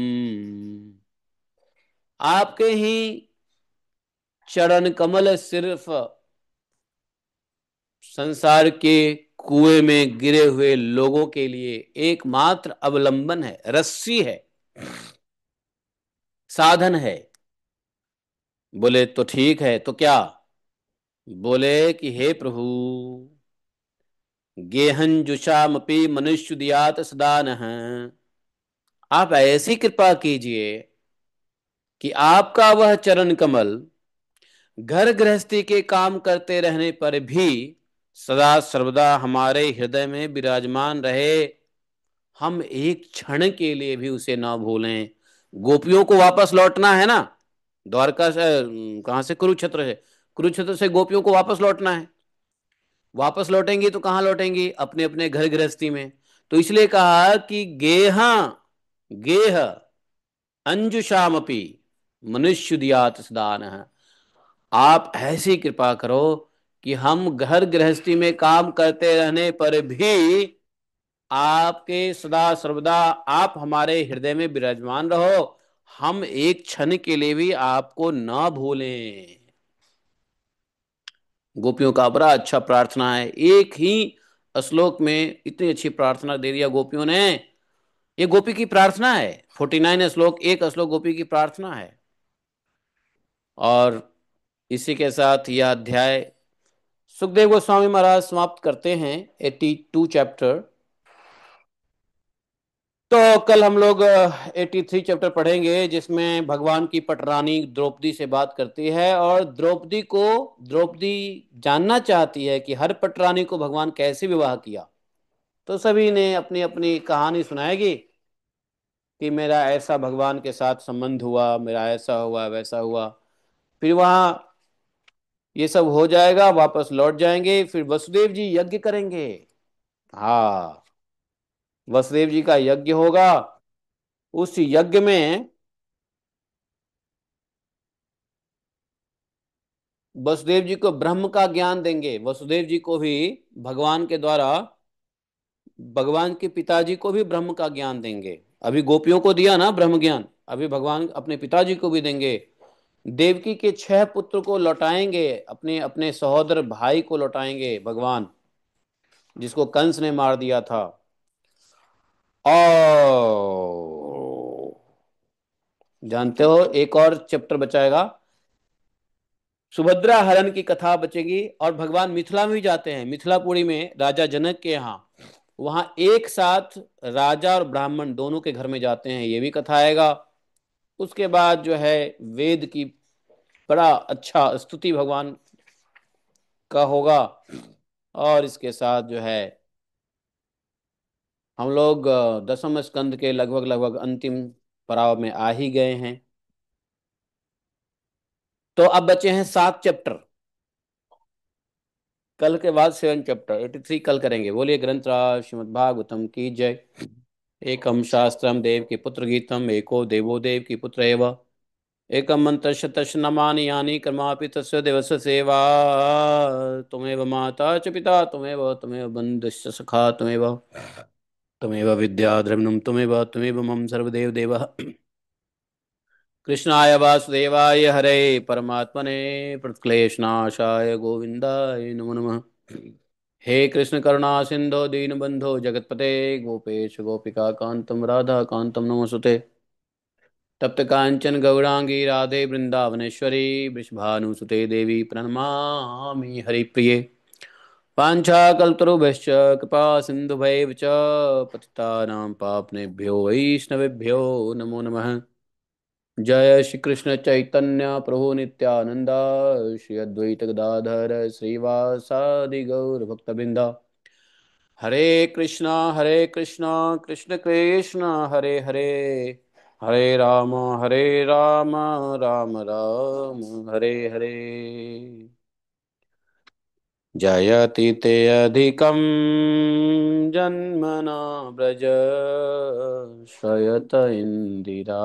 आपके ही चरण कमल सिर्फ संसार के कुएं में गिरे हुए लोगों के लिए एकमात्र अवलंबन है, रस्सी है, साधन है। बोले तो ठीक है, तो क्या? बोले कि हे प्रभु, गेहन जुषामपि मनुष्य दियात सदा नः, आप ऐसी कृपा कीजिए कि आपका वह चरण कमल घर गृहस्थी के काम करते रहने पर भी सदा सर्वदा हमारे हृदय में विराजमान रहे, हम एक क्षण के लिए भी उसे ना भूलें। गोपियों को वापस लौटना है ना, द्वारका से, कहां से, कुरुक्षेत्र से, कुरुक्षेत्र से गोपियों को वापस लौटना है। वापस लौटेंगी तो कहाँ लौटेंगी? अपने अपने घर गृहस्थी में। तो इसलिए कहा कि गेहा, गेह अंजुषामपि मनुष्युदियात सदान। आप ऐसी कृपा करो कि हम घर गृहस्थी में काम करते रहने पर भी आपके सदा सर्वदा आप हमारे हृदय में विराजमान रहो, हम एक क्षण के लिए भी आपको ना भूलें। गोपियों का बड़ा अच्छा प्रार्थना है, एक ही श्लोक में इतनी अच्छी प्रार्थना दे दिया गोपियों ने। ये गोपी की प्रार्थना है, 49 श्लोक, एक श्लोक गोपी की प्रार्थना है। और इसी के साथ यह अध्याय सुखदेव गोस्वामी महाराज समाप्त करते हैं, 82 चैप्टर। तो कल हम लोग 83 चैप्टर पढ़ेंगे, जिसमें भगवान की पटरानी द्रौपदी से बात करती है, और द्रौपदी जानना चाहती है कि हर पटरानी को भगवान कैसे विवाह किया। तो सभी ने अपनी अपनी कहानी सुनाएगी कि मेरा ऐसा भगवान के साथ संबंध हुआ, मेरा ऐसा हुआ वैसा हुआ। फिर वहां ये सब हो जाएगा, वापस लौट जाएंगे, फिर वसुदेव जी यज्ञ करेंगे। हाँ, वसुदेव जी का यज्ञ होगा। उस यज्ञ में वसुदेव जी को ब्रह्म का ज्ञान देंगे, वसुदेव जी को भी भगवान के द्वारा, भगवान के पिताजी को भी ब्रह्म का ज्ञान देंगे। अभी गोपियों को दिया ना ब्रह्म ज्ञान, अभी भगवान अपने पिताजी को भी देंगे। देवकी के 6 पुत्र को लौटाएंगे, अपने अपने सहोदर भाई को लौटाएंगे भगवान, जिसको कंस ने मार दिया था। और जानते हो एक और चैप्टर बचाएगा, सुभद्रा हरण की कथा बचेगी। और भगवान मिथिला में भी जाते हैं, मिथिलापुरी में राजा जनक के यहाँ, वहां एक साथ राजा और ब्राह्मण दोनों के घर में जाते हैं, ये भी कथा आएगा। उसके बाद जो है वेद की बड़ा अच्छा स्तुति भगवान का होगा। और इसके साथ जो है हम लोग 10वें स्कंद के लगभग लगभग अंतिम पड़ाव में आ ही गए हैं। तो अब बचे हैं 7 चैप्टर। कल के बाद 7 चैप्टर, 83 कल करेंगे। बोलिए ग्रंथराज श्रीमद् भागवतम की जय। एकम शास्त्रम देव की पुत्र गीतम, एको देवो देव की पुत्र एव, एकम मंत्र तस् नमानि यानि कर्मापि तस्य देवस्य सेवा। तुमेव माता च पिता तुमेव, तुमेव बन्धुश्च सखा तुमेव, तुमेव विद्या द्रविणं तुमेव, तुमेव मम सर्वदेव देवः। कृष्णाय वासुदेवाय हरे परमात्मने प्रणक्लेशनाशाय गोविन्दाय नमो नमः। हे कृष्ण करुणा सिंधु दीनबंधो जगतपते, गोपेश गोपिका कांतम राधा कांतम नमोस्तुते। तप्त कांचन गौरांगी राधे वृंदावनेश्वरी, वृषभानुसुते देवी प्रणमामि हरिप्रिये। वाञ्छाकल्पतरुभ्यश्च कृपा सिन्धुभैव च पतितानां पावनेभ्यो वैष्णवेभ्यो नमो नमः। जय श्री कृष्ण चैतन्य प्रभु नित्यानंद, श्री अद्वैत गदाधर श्रीवासादि गौर भक्तबिंदा। हरे कृष्णा कृष्ण कृष्ण हरे हरे, हरे राम राम राम हरे हरे। जयति ते अधिकं जन्मना व्रज, शयत इंदिरा